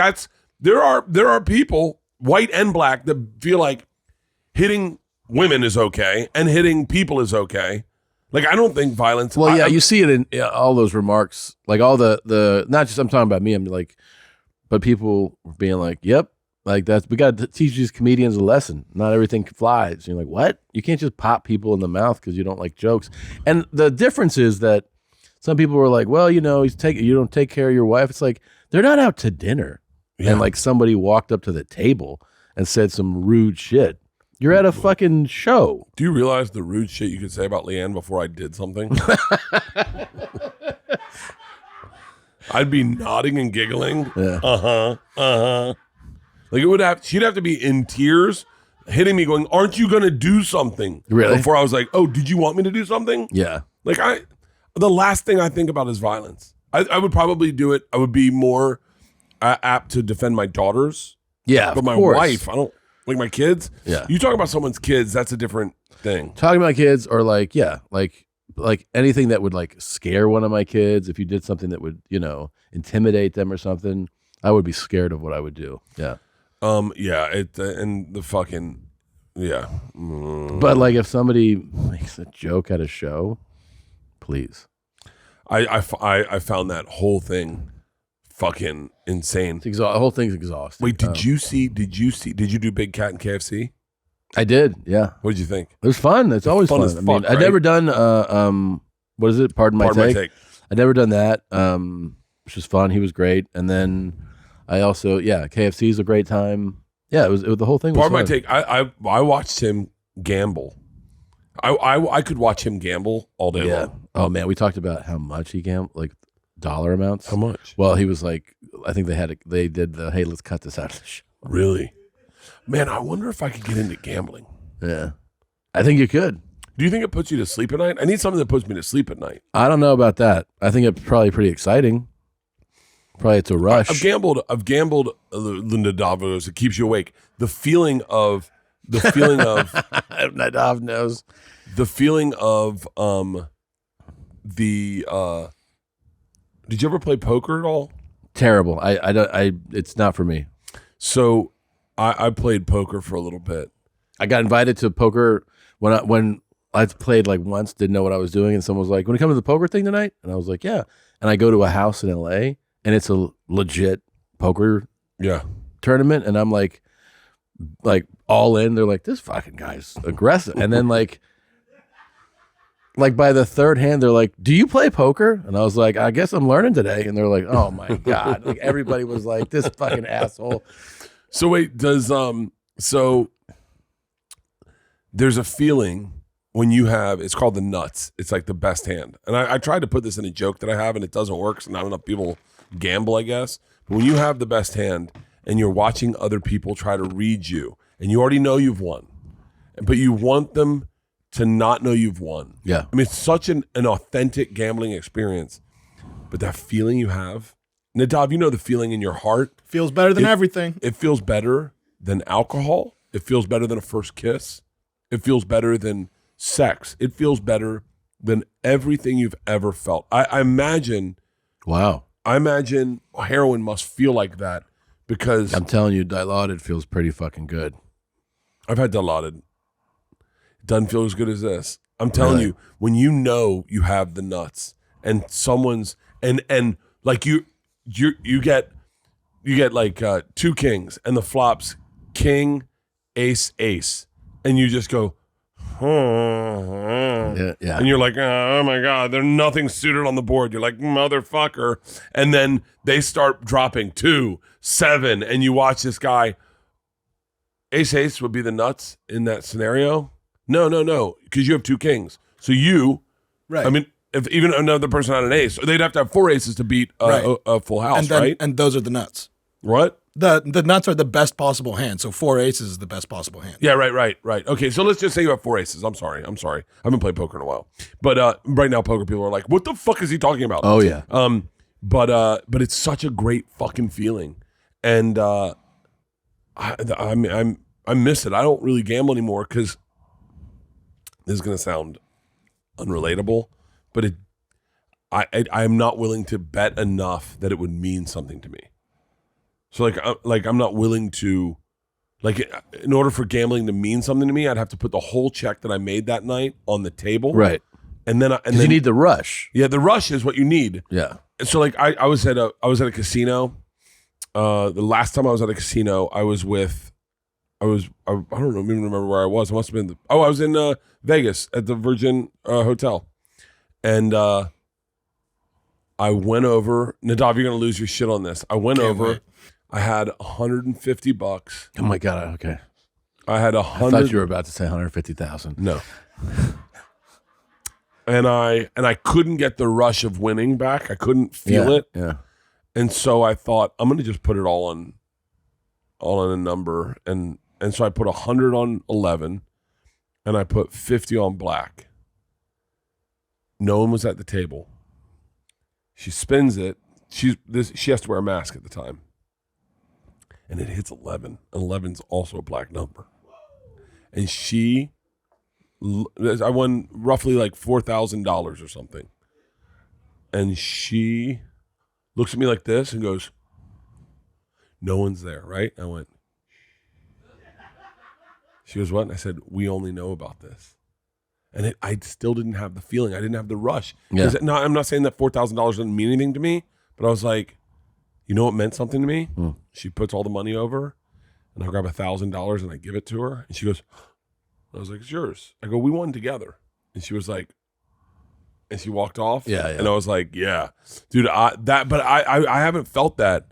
there are people, white and black, that feel like hitting women is okay and hitting people is okay. Like, I don't think violence. Well, yeah, you see it in all those remarks, like all the not just I'm talking about me. I'm like, but people being like, "Yep, like we got to teach these comedians a lesson. Not everything flies." You're like, what? You can't just pop people in the mouth because you don't like jokes. And the difference is that some people were like, "Well, you know, you don't take care of your wife." It's like they're not out to dinner, and like somebody walked up to the table and said some rude shit. You're at a fucking show. Do you realize the rude shit you could say about LeeAnn before I did something? I'd be nodding and giggling. Yeah. Like she'd have to be in tears, hitting me, going, "Aren't you gonna do something?" Really? Before I was like, "Oh, did you want me to do something?" Yeah. Like the last thing I think about is violence. I would probably do it. I would be more apt to defend my daughters. Yeah, but my course. wife, I don't like my kids. Yeah. You talk about someone's kids, that's a different thing. Talking about kids, or like, yeah, like anything that would like scare one of my kids. If you did something that would, intimidate them or something, I would be scared of what I would do. Yeah. Yeah. And the fucking, yeah. But like, if somebody makes a joke at a show, please. I found that whole thing fucking insane. The whole thing's exhausting. Wait, did you do Big Cat and KFC? I did, yeah. What did you think? It was fun. It's always fun. As I mean, fuck, I'd right? never done what is it? Pardon my take. I'd never done that. Which was fun. He was great. And then I also, KFC is a great time. Yeah, it was the whole thing was Pardon my fun. take. I watched him gamble. I could watch him gamble all day long. Oh man, we talked about how much he gambled, like dollar amounts. How much? Well, he was like, I think they did the, hey, let's cut this out of the show. Really? Man, I wonder if I could get into gambling. Yeah, I think you could. Do you think it puts you to sleep at night? I need something that puts me to sleep at night. I don't know about that. I think it's probably pretty exciting. Probably it's a rush. I've gambled Linda Davos. It keeps you awake. The feeling of Nadav knows. The feeling of did you ever play poker at all? Terrible. It's not for me. So I played poker for a little bit. I got invited to poker when I played like once, didn't know what I was doing, and someone was like, "Want to come to the poker thing tonight?" And I was like, "Yeah." And I go to a house in LA, and it's a legit poker tournament, and I'm like all in. They're like, "This fucking guy's aggressive," and then like by the third hand, they're like, "Do you play poker?" And I was like, "I guess I'm learning today." And they're like, "Oh my God." Like everybody was like, "This fucking asshole." So wait, so there's a feeling when you have, it's called the nuts. It's like the best hand. And I tried to put this in a joke that I have, and it doesn't work, so not enough people gamble, I guess. But when you have the best hand and you're watching other people try to read you, and you already know you've won, but you want them to not know you've won. Yeah. I mean, it's such an authentic gambling experience. But that feeling you have, Nadav, you know the feeling in your heart. Feels better than everything. It feels better than alcohol. It feels better than a first kiss. It feels better than sex. It feels better than everything you've ever felt. I imagine. Wow. I imagine heroin must feel like that because I'm telling you, Dilaudid feels pretty fucking good. I've had Dilaudid. Doesn't feel as good as this. I'm telling you, when you know you have the nuts and someone's and like you get like two kings and the flops king, ace, ace, and you just go, Yeah. and you're like, oh my god, there's nothing suited on the board. You're like, motherfucker, and then they start dropping 2, 7, and you watch this guy. Ace ace would be the nuts in that scenario. No, because you have 2 kings. So you, Right. I mean, if even another person had an ace, they'd have to have 4 aces to beat a full house, and then, right? And those are the nuts. What? The nuts are the best possible hand. So 4 aces is the best possible hand. Yeah, right. Okay, so let's just say you have 4 aces. I'm sorry. I haven't played poker in a while, but right now poker people are like, "What the fuck is he talking about?" Oh yeah. But it's such a great fucking feeling, and I miss it. I don't really gamble anymore because this is gonna sound unrelatable, but I am not willing to bet enough that it would mean something to me. So I'm not willing to, like, in order for gambling to mean something to me, I'd have to put the whole check that I made that night on the table, Right. And then You need the rush. yeah, the rush is what you need. Yeah. And so like I was at a casino. The last time I was at a casino, I don't even remember where I was. I must have been I was in Vegas at the Virgin Hotel, and I went over. Nadav, you're gonna lose your shit on this. I went over. wait. I had $150. Oh my god. Okay. I had I thought 100. you were about to say 150,000. No. And I couldn't get the rush of winning back. I couldn't feel it. Yeah. And so I thought, I'm gonna just put it all on a number. And so I put 100 on 11 and I put 50 on black. No one was at the table. She spins it. She has to wear a mask at the time. And it hits 11. And 11's also a black number. And I won roughly like $4,000 or something. And she looks at me like this and goes, no one's there, right? I went, she goes, what? And I said, we only know about this. And I still didn't have the feeling. I didn't have the rush. Yeah. No, I'm not saying that $4,000 doesn't mean anything to me, but I was like, you know what meant something to me? She puts all the money over, and I grab $1,000 and I give it to her. And she goes, I was like, it's yours. I go, we won together. And she was like, and she walked off. Yeah. And I was like, yeah, dude, but I haven't felt that.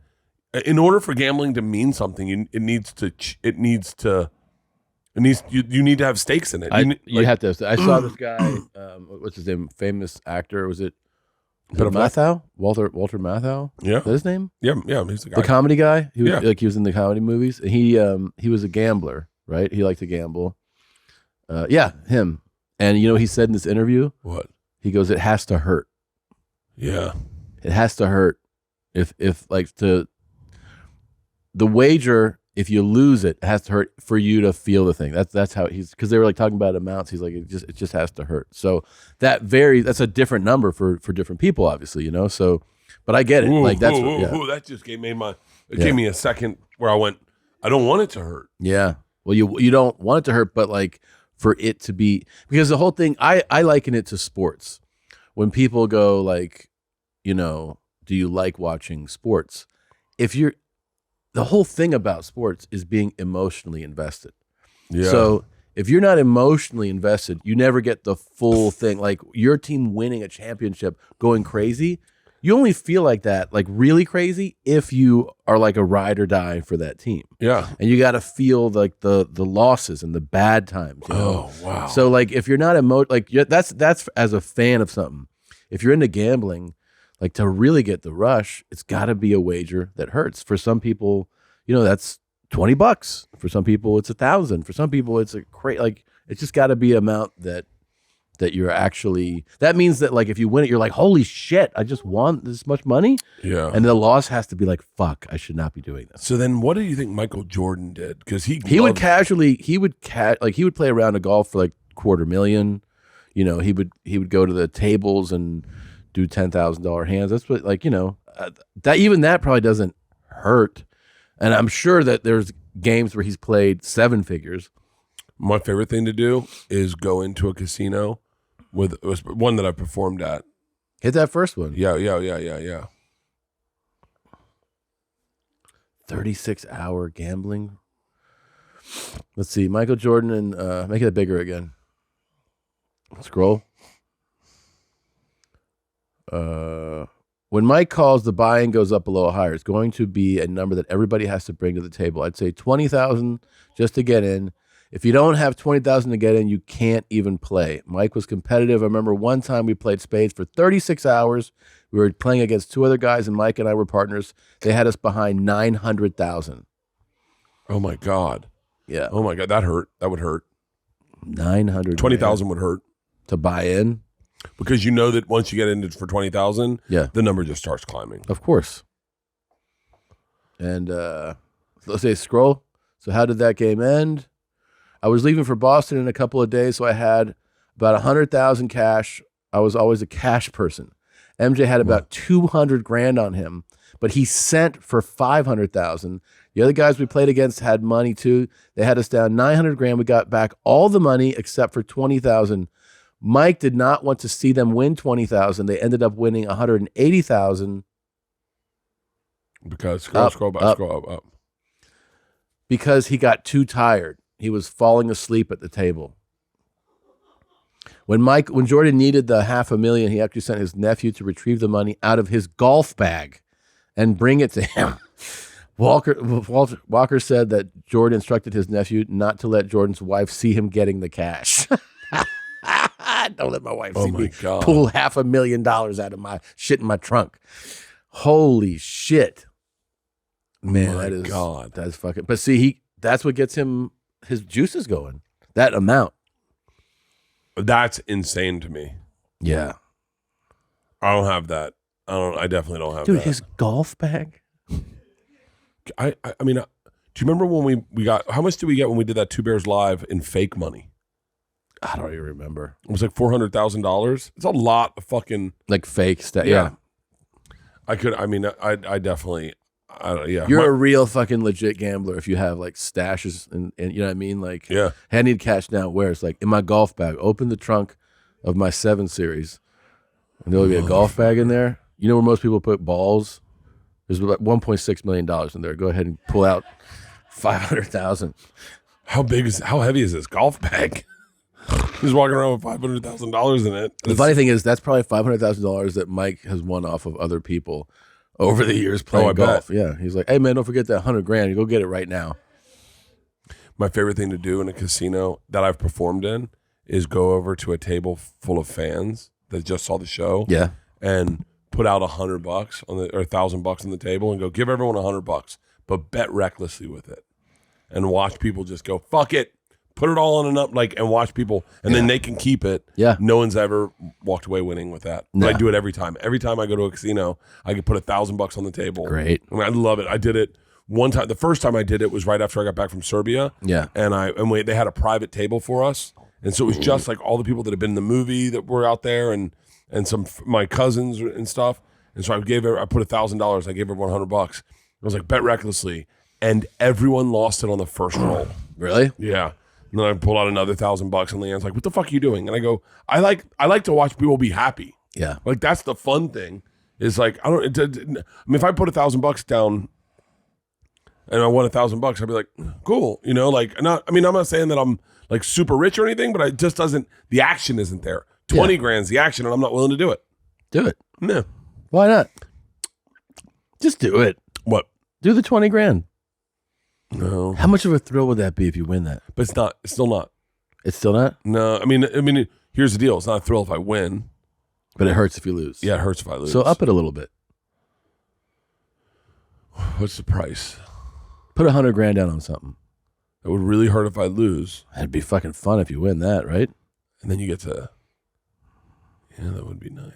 In order for gambling to mean something, you need to have stakes in it. You have to. I saw this guy. What's his name? Famous actor. Was it Matthau? Walter Matthau? Yeah. Is that his name? Yeah, he's the guy. The comedy guy. He was Yeah. he was in the comedy movies. He was a gambler, right? He liked to gamble. Yeah, him. And you know what he said in this interview? What? He goes, "It has to hurt. Yeah. It has to hurt. If like the wager, if you lose it, it has to hurt for you to feel the thing." That's how he's, because they were like talking about amounts. He's like, it just has to hurt. So that's a different number for different people, obviously, you know. So, but I get it. Like that's that just gave me a second where I went, I don't want it to hurt. Yeah. Well, you don't want it to hurt, but like for it to be, because the whole thing, I liken it to sports. When people go like, you know, do you like watching sports? The whole thing about sports is being emotionally invested. Yeah. So if you're not emotionally invested, you never get the full thing. Like your team winning a championship, going crazy, you only feel like that, like really crazy, if you are like a ride or die for that team. Yeah. And you got to feel like the losses and the bad times. You know? Oh, wow. So like if you're not that's as a fan of something. If you're into gambling, like to really get the rush, it's got to be a wager that hurts. For some people, you know, that's $20. For some people, it's $1,000. For some people, it's it's just got to be an amount that you're actually. That means that like if you win it, you're like, holy shit, I just won this much money. Yeah. And the loss has to be like, fuck, I should not be doing this. So then, what do you think Michael Jordan did? Because he would play a round of golf for like $250,000. You know, he would go to the tables and do $10,000 hands. That's what, like, you know, that probably doesn't hurt. And I'm sure that there's games where he's played 7 figures. My favorite thing to do is go into a casino it was one that I performed at. Hit that first one. Yeah. 36-hour gambling. Let's see. Michael Jordan and make it bigger again. Scroll. When Mike calls, the buy-in goes up below higher. It's going to be a number that everybody has to bring to the table. I'd say 20,000 just to get in. If you don't have 20,000 to get in, you can't even play. Mike was competitive. I remember one time we played spades for 36 hours. We were playing against two other guys, and Mike and I were partners. They had us behind 900,000. Oh my God. Yeah. Oh my God, that hurt. That would hurt. 900. 20,000 would hurt to buy in. Because you know that once you get into for 20,000, the number just starts climbing. Of course. And let's say scroll. So how did that game end? I was leaving for Boston in a couple of days, so I had about 100,000 cash. I was always a cash person. MJ had about 200 grand on him, but he sent for 500,000. The other guys we played against had money too. They had us down 900 grand. We got back all the money except for 20,000. Mike did not want to see them win 20,000. They ended up winning 180,000. Because scroll up. Because he got too tired. He was falling asleep at the table. When Jordan needed the $500,000, he actually sent his nephew to retrieve the money out of his golf bag and bring it to him. Walker said that Jordan instructed his nephew not to let Jordan's wife see him getting the cash. Don't let my wife see me pull $500,000 out of my shit in my trunk. Holy shit. Man, that's fucking, but see, that's what gets him his juices going. That amount. That's insane to me. Yeah. I don't have that. I definitely don't have that. Dude, his golf bag? I mean, do you remember when we got, how much did we get when we did that Two Bears Live in fake money? I don't even remember. It was like $400,000. It's a lot of fucking like fake stuff. Yeah. I definitely. You're a real fucking legit gambler if you have like stashes and you know what I mean? Like, hey, I need cash now. Where it's like in my golf bag, open the trunk of my 7 Series and there'll be a golf bag in there. You know where most people put balls? There's like $1.6 million in there. Go ahead and pull out 500,000. How heavy is this golf bag? He's walking around with $500,000 in it. The funny thing is that's probably $500,000 that Mike has won off of other people over the years playing golf. Bet. Yeah. He's like, hey man, don't forget that 100 grand. You go get it right now. My favorite thing to do in a casino that I've performed in is go over to a table full of fans that just saw the show. Yeah. And put out $100 or $1,000 on the table and go give everyone $100, but bet recklessly with it and watch people just go, fuck it. Put it all on and up, and watch people, and then they can keep it. Yeah. No one's ever walked away winning with that. No. But I do it every time. Every time I go to a casino, I can put $1,000 on the table. Great. I love it. I did it one time. The first time I did it was right after I got back from Serbia. Yeah. And they had a private table for us, and so it was just like all the people that had been in the movie that were out there, and some my cousins and stuff. And so I put $1,000. I gave everyone $100. I was like, bet recklessly, and everyone lost it on the first roll. Really? Yeah. And then I pulled out another $1,000, and LeeAnn's like, "What the fuck are you doing?" And I go, "I like to watch people be happy. Yeah, like that's the fun thing. Is like if I put $1,000 down, and I won $1,000, I'd be like, cool, I'm not saying that I'm like super rich or anything, but it just doesn't. The action isn't there. 20 grand's the action, and I'm not willing to do it. Do it. No, why not? Just do it. What? Do the 20 grand. No. How much of a thrill would that be if you win that? But it's not. It's still not. It's still not? No. I mean, here's the deal. It's not a thrill if I win. But it hurts if you lose. Yeah, it hurts if I lose. So up it a little bit. What's the price? Put 100 grand down on something. It would really hurt if I lose. It'd be fucking fun if you win that, right? And then you get to... Yeah, that would be nice.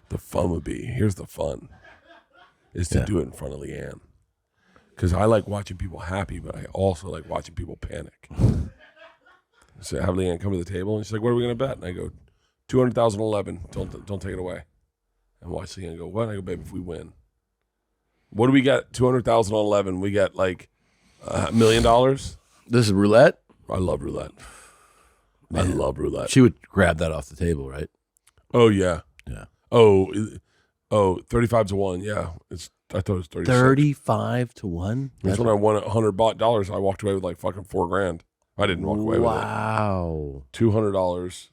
The fun would be... Here's the fun. Is to do it in front of LeeAnn. Because I like watching people happy, but I also like watching people panic. So I have LeeAnn come to the table, and she's like, what are we going to bet? And I go, 200,011. Don't take it away. And watch LeeAnn go, what? And I go, babe, if we win. What do we get? 200,011. We get like $1 million. This is roulette? I love roulette. Man. I love roulette. She would grab that off the table, right? Oh, yeah. Yeah. Oh, Oh, 35 to 1. Yeah. I thought it was 36. 35 to 1? That's when I won $100. I walked away with like fucking $4,000. I didn't walk away with it. Wow. $200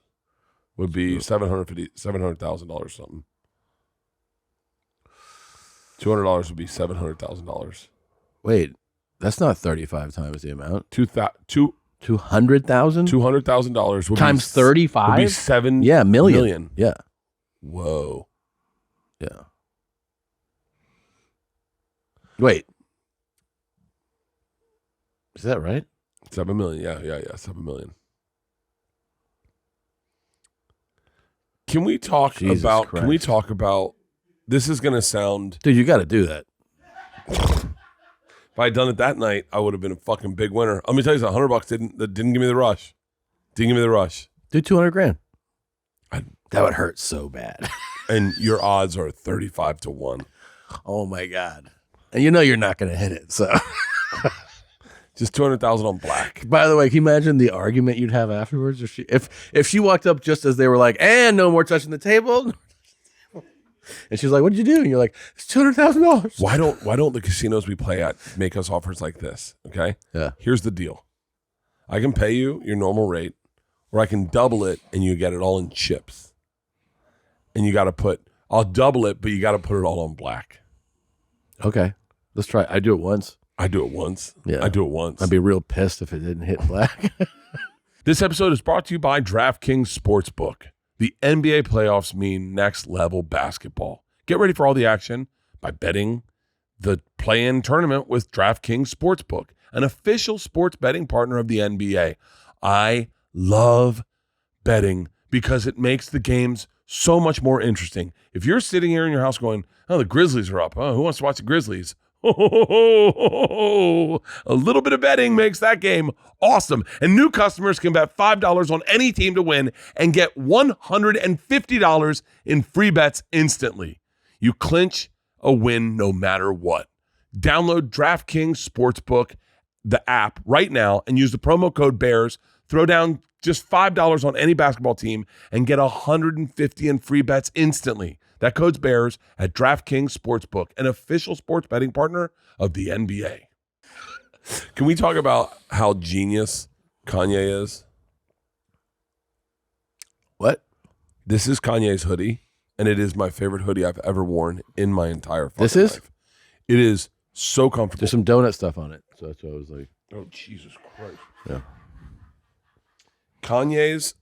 would be $700,000 something. $200 would be $700,000. Wait, that's not 35 times the amount. $200,000 $200,000 would times be 35 would be $7 million. Yeah. Whoa. Yeah. Wait. Is that right? 7 million. Yeah. 7 million. Can we talk about this is going to sound, dude, you got to do that. if I had done it that night, I would have been a fucking big winner. Let me tell you something, $100 didn't give me the rush. Didn't give me the rush. Do $200,000. That would hurt so bad. And your odds are 35 to 1. Oh my God. And you know you're not going to hit it. So just 200,000 on black. By the way, can you imagine the argument you'd have afterwards if she walked up just as they were like, and no more touching the table? And she's like, "What'd you do?" And you're like, "It's $200,000." Why don't the casinos we play at make us offers like this? Okay. Yeah. Here's the deal. I can pay you your normal rate, or I can double it and you get it all in chips. And I'll double it, but you got to put it all on black. Okay. Let's try. I do it once. I do it once. Yeah. I do it once. I'd be real pissed if it didn't hit black. This episode is brought to you by DraftKings Sportsbook. The NBA playoffs mean next level basketball. Get ready for all the action by betting the play-in tournament with DraftKings Sportsbook, an official sports betting partner of the NBA. I love betting because it makes the games so much more interesting. If you're sitting here in your house going, "Oh, the Grizzlies are up. Oh, who wants to watch the Grizzlies?" A little bit of betting makes that game awesome. And new customers can bet $5 on any team to win and get $150 in free bets instantly. You clinch a win no matter what. Download DraftKings Sportsbook, the app, right now and use the promo code BEARS. Throw down just $5 on any basketball team and get $150 in free bets instantly. That code's BEARS at DraftKings Sportsbook, an official sports betting partner of the NBA. Can we talk about how genius Kanye is? What? This is Kanye's hoodie, and it is my favorite hoodie I've ever worn in my entire fucking This is? life. It is so comfortable. There's some donut stuff on it. So that's what I was like. Oh, Jesus Christ. Yeah. Kanye's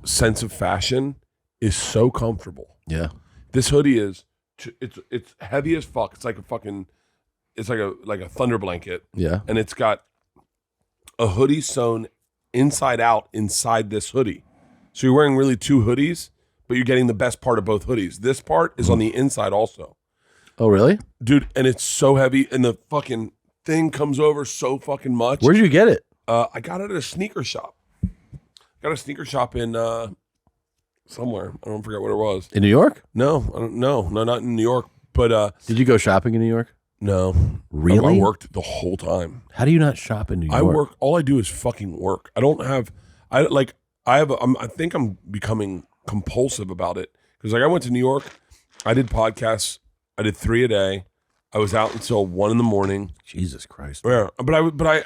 sense of fashion is so comfortable. Yeah. This hoodie is it's heavy as fuck. It's like a thunder blanket. Yeah. And it's got a hoodie sewn inside out inside this hoodie. So you're wearing really two hoodies, but you're getting the best part of both hoodies. This part is on the inside also. Oh, really? Dude, and it's so heavy and the fucking thing comes over so fucking much. Where did you get it? I got it at a sneaker shop. Got a sneaker shop in somewhere. I don't forget what it was. In New York? No, I don't. No, not in New York. But did you go shopping in New York? No, Really? I worked the whole time. How do you not shop in New York? I work. All I do is fucking work. I don't have. I think I'm becoming compulsive about it because like I went to New York. I did podcasts. I did 3 a day. I was out until 1 a.m. Jesus Christ. Yeah, but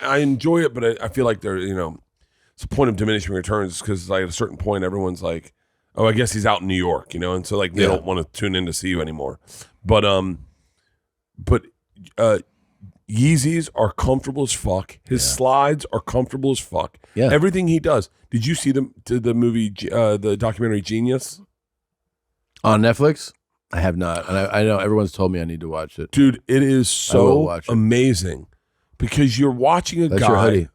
I enjoy it. But I feel like there, it's a point of diminishing returns because like at a certain point, everyone's like, oh, I guess he's out in New York, and so like they don't want to tune in to see you anymore. But Yeezys are comfortable as fuck. His slides are comfortable as fuck. Yeah. Everything he does. Did you see the movie, the documentary Genius? On Netflix? I have not. And I know everyone's told me I need to watch it. Dude, it is will so watch it. amazing because you're watching a That's guy. your hoodie.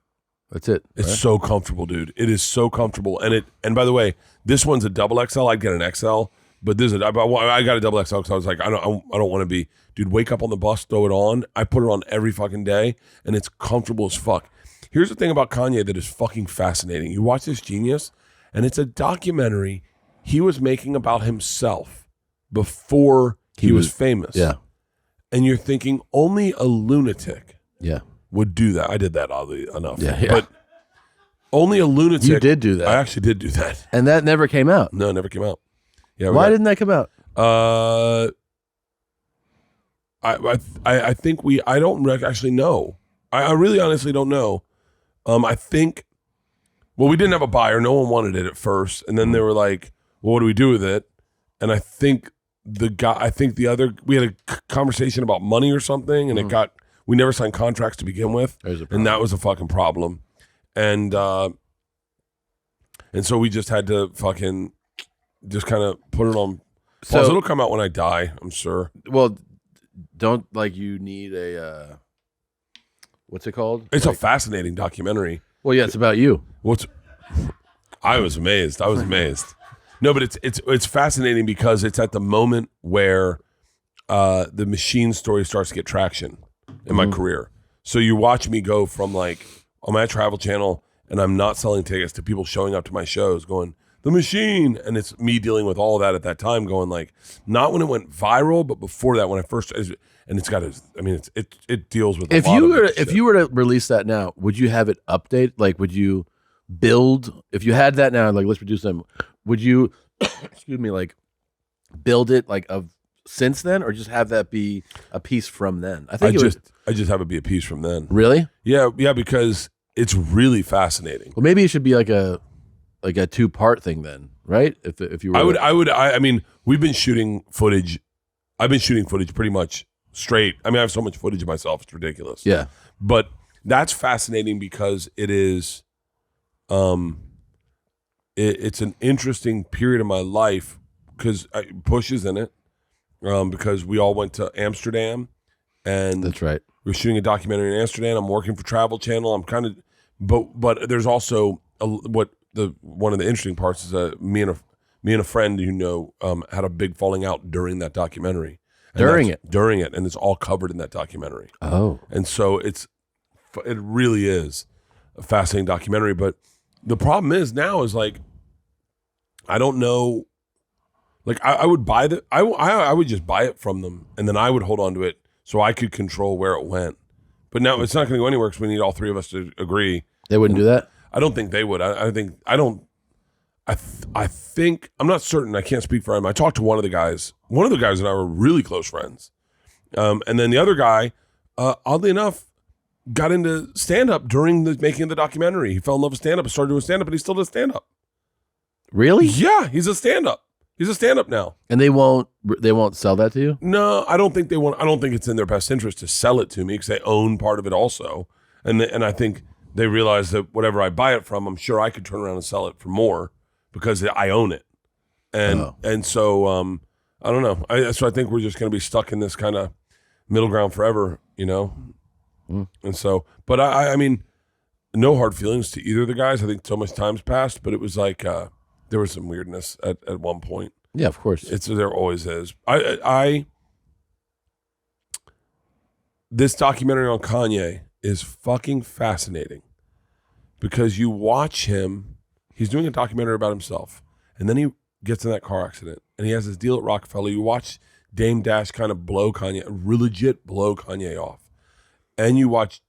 That's it. It's right? so comfortable, dude. It is so comfortable. And by the way, this one's a double XL. I'd get an XL, but I got a double XL because I was like, I don't want to be, dude, wake up on the bus, throw it on. I put it on every fucking day and it's comfortable as fuck. Here's the thing about Kanye that is fucking fascinating. You watch this Genius and it's a documentary he was making about himself before he was famous. Yeah. And you're thinking only a lunatic Yeah. would do that. I did that oddly enough. Yeah. But only a lunatic. You did do that. I actually did do that. And that never came out. No, it never came out. Yeah. Why didn't that come out? I think I don't actually know. I really honestly don't know. I think, well, we didn't have a buyer. No one wanted it at first. And then they were like, well, what do we do with it? And I think we had a conversation about money or something, and we never signed contracts to begin with. And that was a fucking problem. And so we just had to fucking just kind of put it on. So it'll come out when I die, I'm sure. Well, don't you need a what's it called? It's a fascinating documentary. Well, yeah, it's about you. I was amazed. No, but it's fascinating because it's at the moment where the machine story starts to get traction in my career. So you watch me go from on my Travel Channel, and I'm not selling tickets, to people showing up to my shows going, the machine. And it's me dealing with all of that at that time, going not when it went viral, but before that, when I first, and it's got it deals with if you were to release that now, would you have it update? Would you build, if you had that now, let's produce them, would you excuse me, build it of since then, or just have that be a piece from then? I think I just have it be a piece from then. Really? Yeah, because it's really fascinating. Well, maybe it should be a 2-part thing then, right? If you were I mean, we've been shooting footage. I've been shooting footage pretty much straight. I mean, I have so much footage of myself, it's ridiculous. Yeah. But that's fascinating because it is it's an interesting period of my life because Push is in it, because we all went to Amsterdam, and that's right. We're shooting a documentary in Amsterdam. I'm working for Travel Channel. I'm kind of, but there's also one of the interesting parts is me and a friend had a big falling out during that documentary. During it, and it's all covered in that documentary. Oh, and so it really is a fascinating documentary. But the problem is now is I don't know. I would buy I would just buy it from them, and then I would hold on to it so I could control where it went. But now it's not going to go anywhere because we need all three of us to agree. They wouldn't do that? I don't think they would. I think I'm not certain. I can't speak for him. I talked to one of the guys. One of the guys and I were really close friends. And then the other guy, oddly enough, got into stand-up during the making of the documentary. He fell in love with stand-up and started doing stand-up, and he still does stand-up. Really? Yeah, he's a stand-up. He's a stand-up now. And they won't sell that to you? No, I don't think they want. I don't think it's in their best interest to sell it to me because they own part of it also. And I think they realize that whatever I buy it from, I'm sure I could turn around and sell it for more because I own it. And so I don't know. So I think we're just going to be stuck in this kind of middle ground forever, And so, but I mean, no hard feelings to either of the guys. I think so much time's passed, but it was there was some weirdness at one point. Yeah, of course. There always is. This documentary on Kanye is fucking fascinating because you watch him. He's doing a documentary about himself, and then he gets in that car accident, and he has this deal at Rockefeller. You watch Dame Dash kind of blow Kanye, legit blow Kanye off, and you watch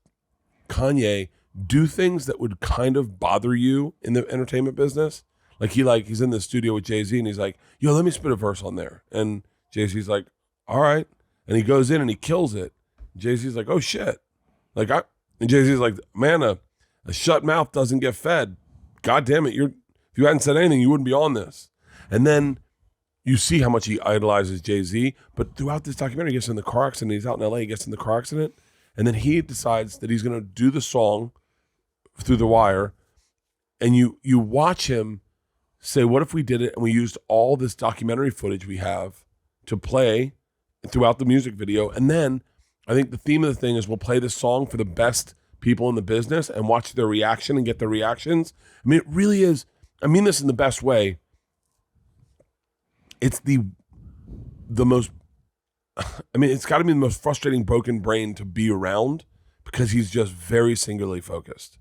Kanye do things that would kind of bother you in the entertainment business. He's in the studio with Jay-Z, and he's like, yo, let me spit a verse on there. And Jay-Z's like, all right. And he goes in and he kills it. Jay-Z's like, oh shit. And Jay-Z's like, man, a shut mouth doesn't get fed. God damn it. If you hadn't said anything, you wouldn't be on this. And then you see how much he idolizes Jay-Z. But throughout this documentary, he gets in the car accident. He's out in LA, he gets in the car accident. And then he decides that he's going to do the song Through the Wire. And you watch him say, what if we did it and we used all this documentary footage we have to play throughout the music video? And then I think the theme of the thing is we'll play this song for the best people in the business and watch their reaction and get their reactions. I mean, it really is. I mean this in the best way. It's the most, I mean, it's got to be the most frustrating broken brain to be around because he's just very singularly focused.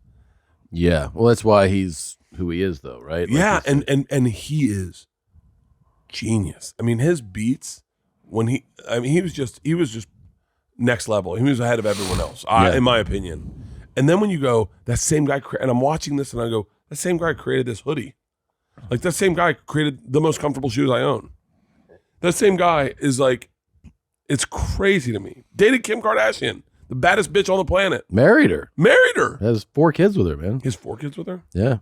Yeah. Well, that's why he's who he is, though, right? Yeah, and he is genius. I mean, his beats he was just next level. He was ahead of everyone else, in my opinion. And then when you go, that same guy, and I'm watching this, and I go, that same guy created this hoodie. That same guy created the most comfortable shoes I own. That same guy is It's crazy to me. Dated Kim Kardashian, the baddest bitch on the planet. Married her. Has 4 kids with her, man. He has 4 kids with her? Yeah.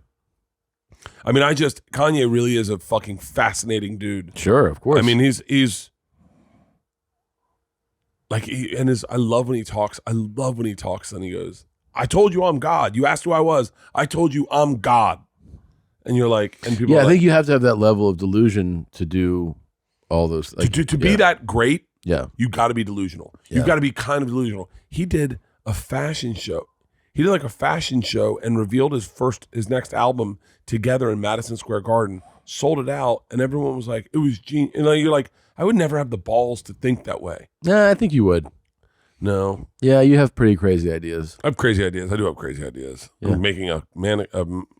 I mean, Kanye really is a fucking fascinating dude. Sure, of course. I mean, he's like, I love when he talks. I love when he talks and he goes, I told you I'm God. You asked who I was. I told you I'm God. And you're like, and people I are think you have to have that level of delusion to do all those. Like, to be that great, yeah, you got to be delusional. You've got to be kind of delusional. He did a fashion show. He did like a fashion show and revealed his next album together in Madison Square Garden, sold it out, and everyone was like, it was genius. You know, you're like, I would never have the balls to think that way. Nah, I think you would. No. Yeah, you have pretty crazy ideas. I have crazy ideas. I do have crazy ideas. Yeah. I'm making a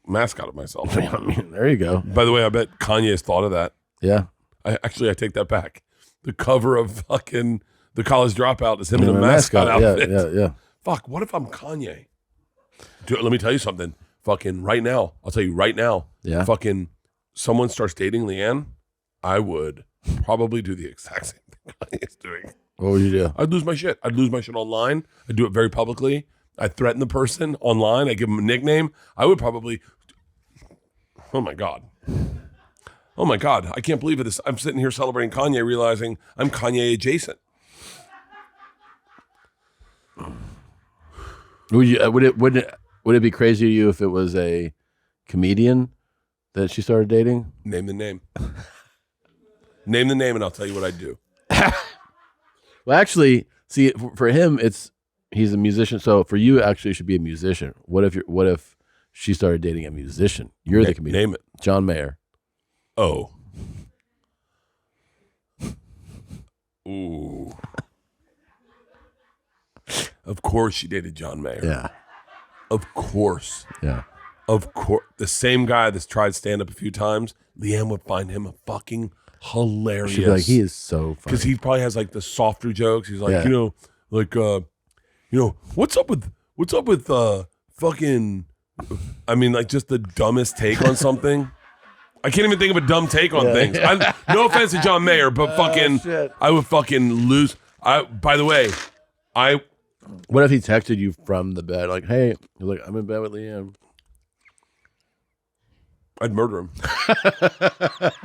mascot of myself. I mean, there you go. By the way, I bet Kanye has thought of that. Yeah. I take that back. The cover of fucking The College Dropout is him in a mascot outfit. Yeah. Fuck, what if I'm Kanye? Dude, let me tell you something. Fucking right now, I'll tell you right now. Yeah. Fucking someone starts dating LeeAnn, I would probably do the exact same thing Kanye's doing. What would you do? I'd lose my shit. I'd lose my shit online. I'd do it very publicly. I'd threaten the person online. I'd give them a nickname. I would probably, oh my God. Oh my God. I can't believe it. I'm sitting here celebrating Kanye, realizing I'm Kanye adjacent. Would it be crazy to you if it was a comedian that she started dating? Name the name. Name the name and I'll tell you what I'd do. Well, actually, see, for him, he's a musician. So for you, actually, it should be a musician. What if she started dating a musician? You're the comedian. Name it. John Mayer. Oh. Ooh. Of course she dated John Mayer. Yeah. Of course. Yeah. Of course. The same guy that's tried stand-up a few times, LeeAnn would find him a fucking hilarious. She'd be like, he is so funny. Because he probably has like the softer jokes. He's like, what's up with fucking, I mean, like just the dumbest take on something. I can't even think of a dumb take on things. No offense to John Mayer, but I would fucking lose. By the way, what if he texted you from the bed? Like, hey, you're like, I'm in bed with LeeAnn. I'd murder him.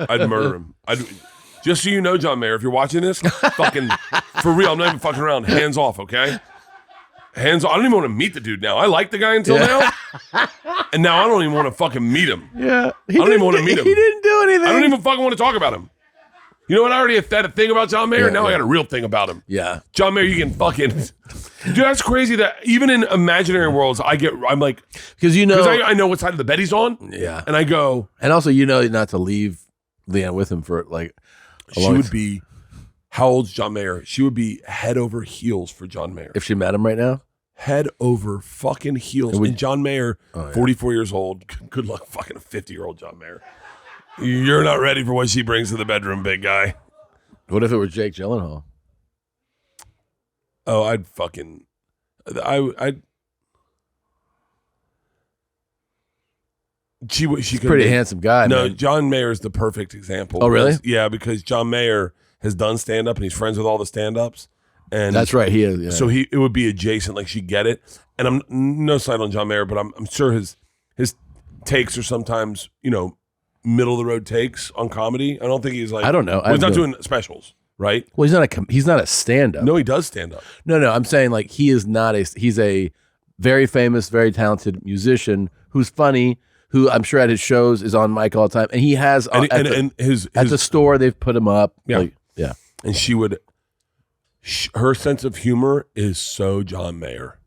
I'd murder him. Just so you know, John Mayer, if you're watching this, fucking, for real, I'm not even fucking around. Hands off, okay? Hands off. I don't even want to meet the dude now. I liked the guy until now. And now I don't even want to fucking meet him. Yeah. I don't even want to meet him. He didn't do anything. I don't even fucking want to talk about him. You know what? I already had a thing about John Mayer. Yeah, now I got a real thing about him. Yeah. John Mayer, you can fucking... Dude, that's crazy that even in imaginary worlds, I'm like... Because I know what side of the bed he's on. Yeah. And I go... And also, not to leave LeeAnn with him for like... She would be... How old's John Mayer? She would be head over heels for John Mayer. If she met him right now? Head over fucking heels. And John Mayer, 44 years old. Good luck fucking a 50-year-old John Mayer. You're not ready for what she brings to the bedroom, big guy. What if it was Jake Gyllenhaal? Oh, I'd fucking... She could pretty handsome guy. No, man. John Mayer is the perfect example. Oh, really? Yeah, because John Mayer has done stand-up and he's friends with all the stand-ups. And that's right. He is. Yeah. So it would be adjacent, like she'd get it. And I'm no side on John Mayer, but I'm sure his takes are sometimes, middle of the road takes on comedy. I don't think he's like... I don't know. Well, he's not doing specials, right? Well, he's not a stand-up. No, he does stand up. No, I'm saying like he's a very famous, very talented musician who's funny, who I'm sure at his shows is on mic all the time. And he has at the store, they've put him up. Yeah. Yeah. And her sense of humor is so John Mayer.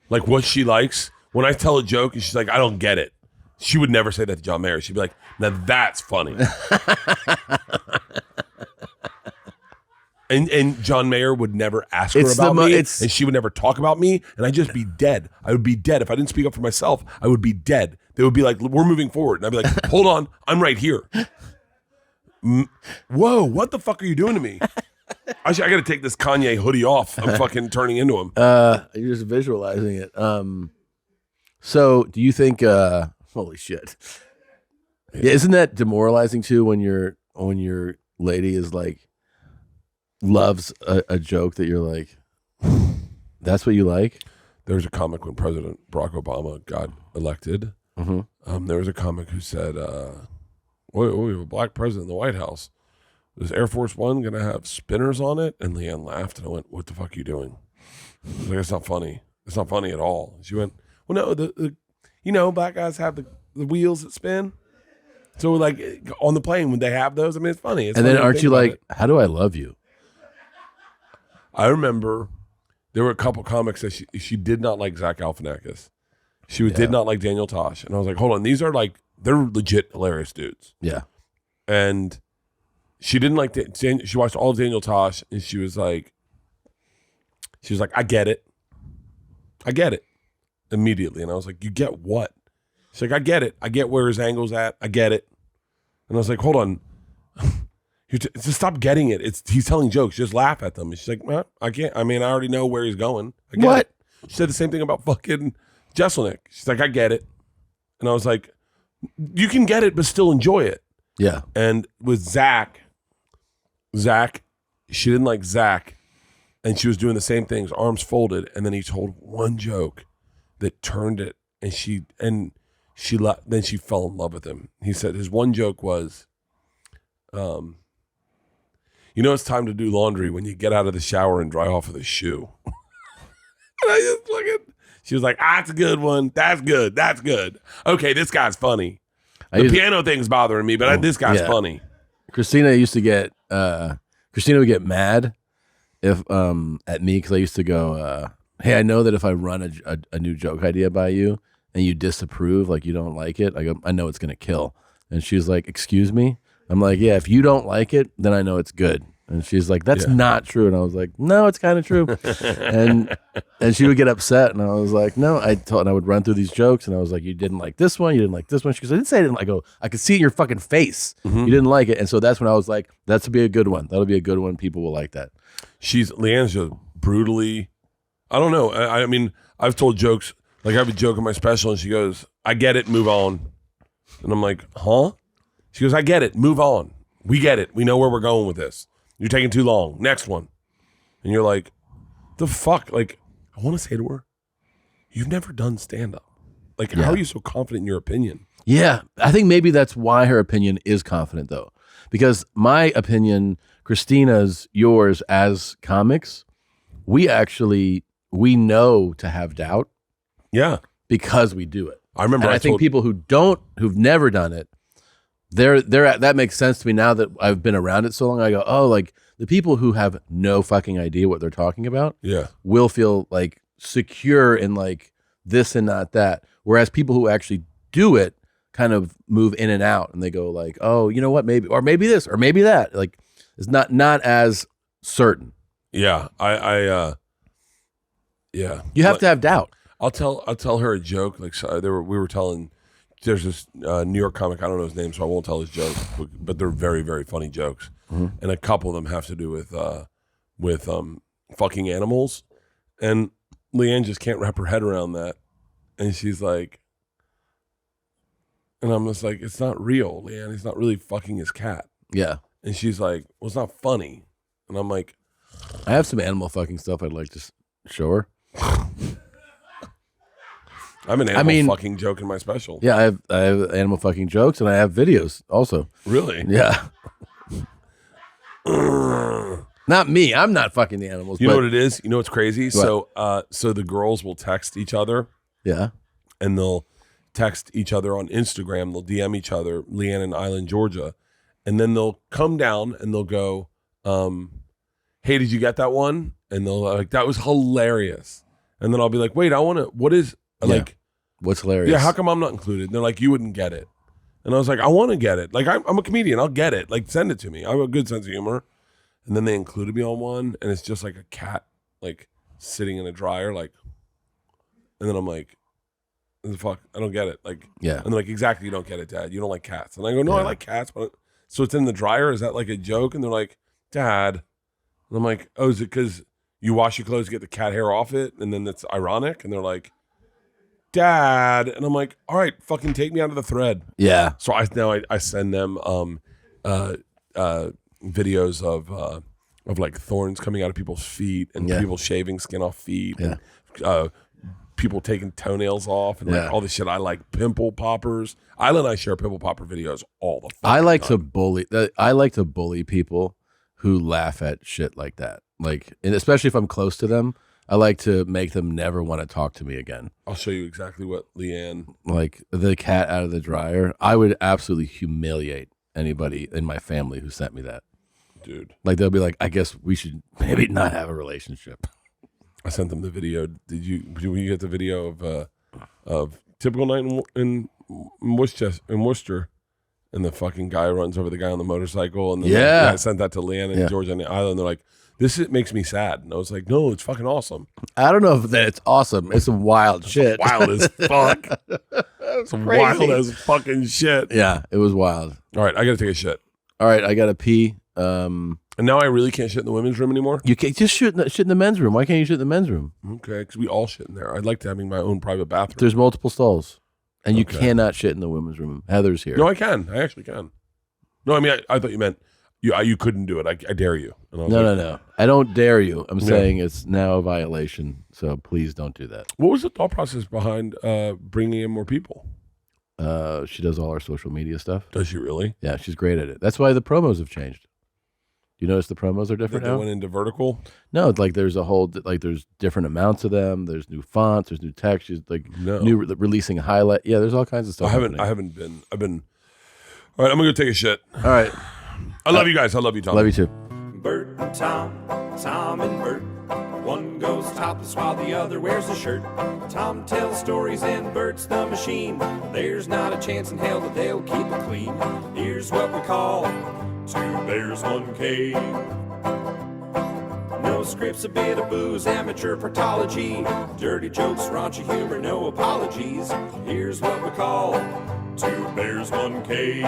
Like what she likes, when I tell a joke and she's like, I don't get it. She would never say that to John Mayer. She'd be like, now that's funny. And John Mayer would never ask her about me, and she would never talk about me, and I'd just be dead. I would be dead. If I didn't speak up for myself, I would be dead. They would be like, we're moving forward. And I'd be like, hold on, I'm right here. Whoa, what the fuck are you doing to me? I got to take this Kanye hoodie off. I'm fucking turning into him. You're just visualizing it. So do you think, holy shit. Yeah, isn't that demoralizing too when your lady is like, loves a joke that you're like, that's what you like? There was a comic when President Barack Obama got elected. There was a comic who said, we have a black president in the White House. Is Air Force One going to have spinners on it? And LeeAnn laughed, and I went, what the fuck are you doing? I was like, it's not funny. It's not funny at all. She went, well, no, black guys have the wheels that spin. So, like, on the plane, when they have those, I mean, it's funny. And then aren't you like, how do I love you? I remember there were a couple comics that she did not like Zach Galifianakis. She did not like Daniel Tosh. And I was like, hold on, these are like, they're legit hilarious dudes. Yeah. And she didn't like, she watched all of Daniel Tosh, and she was like, I get it. I get it. Immediately. And I was like, you get what? She's like, I get it. I get where his angle's at. I get it. And I was like, hold on. Just stop getting it. He's telling jokes. Just laugh at them. And she's like, well, I can't. I mean, I already know where he's going. I get What? it. She said the same thing about fucking Jeselnik. She's like, I get it. And I was like, you can get it, but still enjoy it. Yeah. And with Zach, she didn't like Zach. And she was doing the same things, arms folded. And then he told one joke that turned it. And then she fell in love with him. He said his one joke was, it's time to do laundry when you get out of the shower and dry off with a shoe. And I just she was like, that's a good one. That's good. That's good. Okay, this guy's funny. The piano thing's bothering me, but this guy's funny. Christina would get mad if at me because I used to go, hey, I know that if I run a new joke idea by you and you disapprove, like you don't like it, I know it's going to kill. And she's like, excuse me? I'm like, yeah, if you don't like it, then I know it's good. And she's like, that's not true. And I was like, no, it's kind of true. and she would get upset. And I was like, no, and I would run through these jokes. And I was like, you didn't like this one. You didn't like this one. She goes, I didn't say I didn't like it. I go, I could see it in your fucking face. You didn't like it. And so that's when I was like, that'll be a good one. That'll be a good one. People will like that. LeeAnn's just brutally, I don't know. I mean, I've told jokes. Like I have a joke in my special and she goes, I get it, move on. And I'm like, huh? She goes, I get it, move on. We get it. We know where we're going with this. You're taking too long. Next one. And you're like, the fuck? Like, I want to say to her, you've never done stand-up. Like, how are you so confident in your opinion? Yeah. I think maybe that's why her opinion is confident, though. Because my opinion, Christina's, yours as comics, we know to have doubt. Yeah. Because we do it. I remember. And I think people who've never done it, that makes sense to me now that I've been around it so long. I go, oh, like the people who have no fucking idea what they're talking about will feel like secure in like this and not that. Whereas people who actually do it kind of move in and out and they go like, oh, you know what, maybe, or maybe this, or maybe that. Like it's not as certain. Yeah. Yeah. You have to have doubt. I'll tell her a joke. Like there's this New York comic, I don't know his name, so I won't tell his joke, but they're very, very funny jokes. And a couple of them have to do with fucking animals. And LeeAnn just can't wrap her head around that. And she's like, and I'm just like, it's not real, LeeAnn. He's not really fucking his cat. Yeah. And she's like, well, it's not funny. And I'm like, I have some animal fucking stuff I'd like to show her. I have an animal fucking joke in my special. Yeah, I have animal fucking jokes, and I have videos also. Really? Yeah. Not me. I'm not fucking the animals. You know what it is? You know what's crazy? What? So the girls will text each other. Yeah. And they'll text each other on Instagram. They'll DM each other, LeeAnn in Island, Georgia. And then they'll come down and they'll go, hey, did you get that one? And they'll like, that was hilarious. And then I'll be like, wait, what is, like, what's hilarious? Yeah, how come I'm not included? And they're like, you wouldn't get it. And I was like, I want to get it. Like, I'm a comedian. I'll get it. Like, send it to me. I have a good sense of humor. And then they included me on one, and it's just like a cat, like, sitting in a dryer, like, and then I'm like, fuck, I don't get it. Like, yeah. And they're like, exactly, you don't get it, Dad. You don't like cats. And I go, no, I like cats. But so it's in the dryer? Is that like a joke? And they're like, Dad. And I'm like, oh, is it because you wash your clothes to get the cat hair off it, and then it's ironic? And they're like, Dad. And I'm like, all right, fucking take me out of the thread. Yeah. So I send them videos of of like thorns coming out of people's feet and people shaving skin off feet and people taking toenails off and like all this shit. I like pimple poppers. Isla and I share pimple popper videos all the fucking I like time. to bully. I like to bully people who laugh at shit like that. Like, and especially if I'm close to them, I like to make them never want to talk to me again. I'll show you exactly what LeeAnn. Like the cat out of the dryer. I would absolutely humiliate anybody in my family who sent me that. Dude. Like they'll be like, I guess we should maybe not have a relationship. I sent them the video. Did you get the video of typical night in Worcester, and the fucking guy runs over the guy on the motorcycle, and then I sent that to LeeAnn and George on the island. They're like, "This makes me sad," and I was like, "No, it's fucking awesome." I don't know if that it's awesome. It's some wild shit. Wild as fuck. It's wild as fucking shit. Yeah, it was wild. All right, I gotta take a shit. All right, I gotta pee. And now I really can't shit in the women's room anymore? You can't just shit in the men's room. Why can't you shit in the men's room? Okay, because we all shit in there. I'd like to having my own private bathroom. There's multiple stalls. And you cannot shit in the women's room. Heather's here. No, I can. I actually can. No, I mean, I thought you meant you couldn't do it. I dare you. And I was No. I don't dare you. I'm saying it's now a violation. So please don't do that. What was the thought process behind bringing in more people? She does all our social media stuff. Does she really? Yeah, she's great at it. That's why the promos have changed. You notice the promos are different They now? went into vertical? No, it's like there's a whole, like there's different amounts of them. There's new fonts. There's new text. She's like releasing highlight. Yeah, there's all kinds of stuff. I haven't been. All right, I'm going to go take a shit. All right. I love you guys. I love you, Tom. Love you too. Bert and Tom, Tom and Bert. One goes topless while the other wears a shirt. Tom tells stories and Bert's the machine. There's not a chance in hell that they'll keep it clean. Here's what we call Two Bears, One Cave. No scripts, a bit of booze, amateur partology. Dirty jokes, raunchy humor, no apologies. Here's what we call Two Bears, One Cave.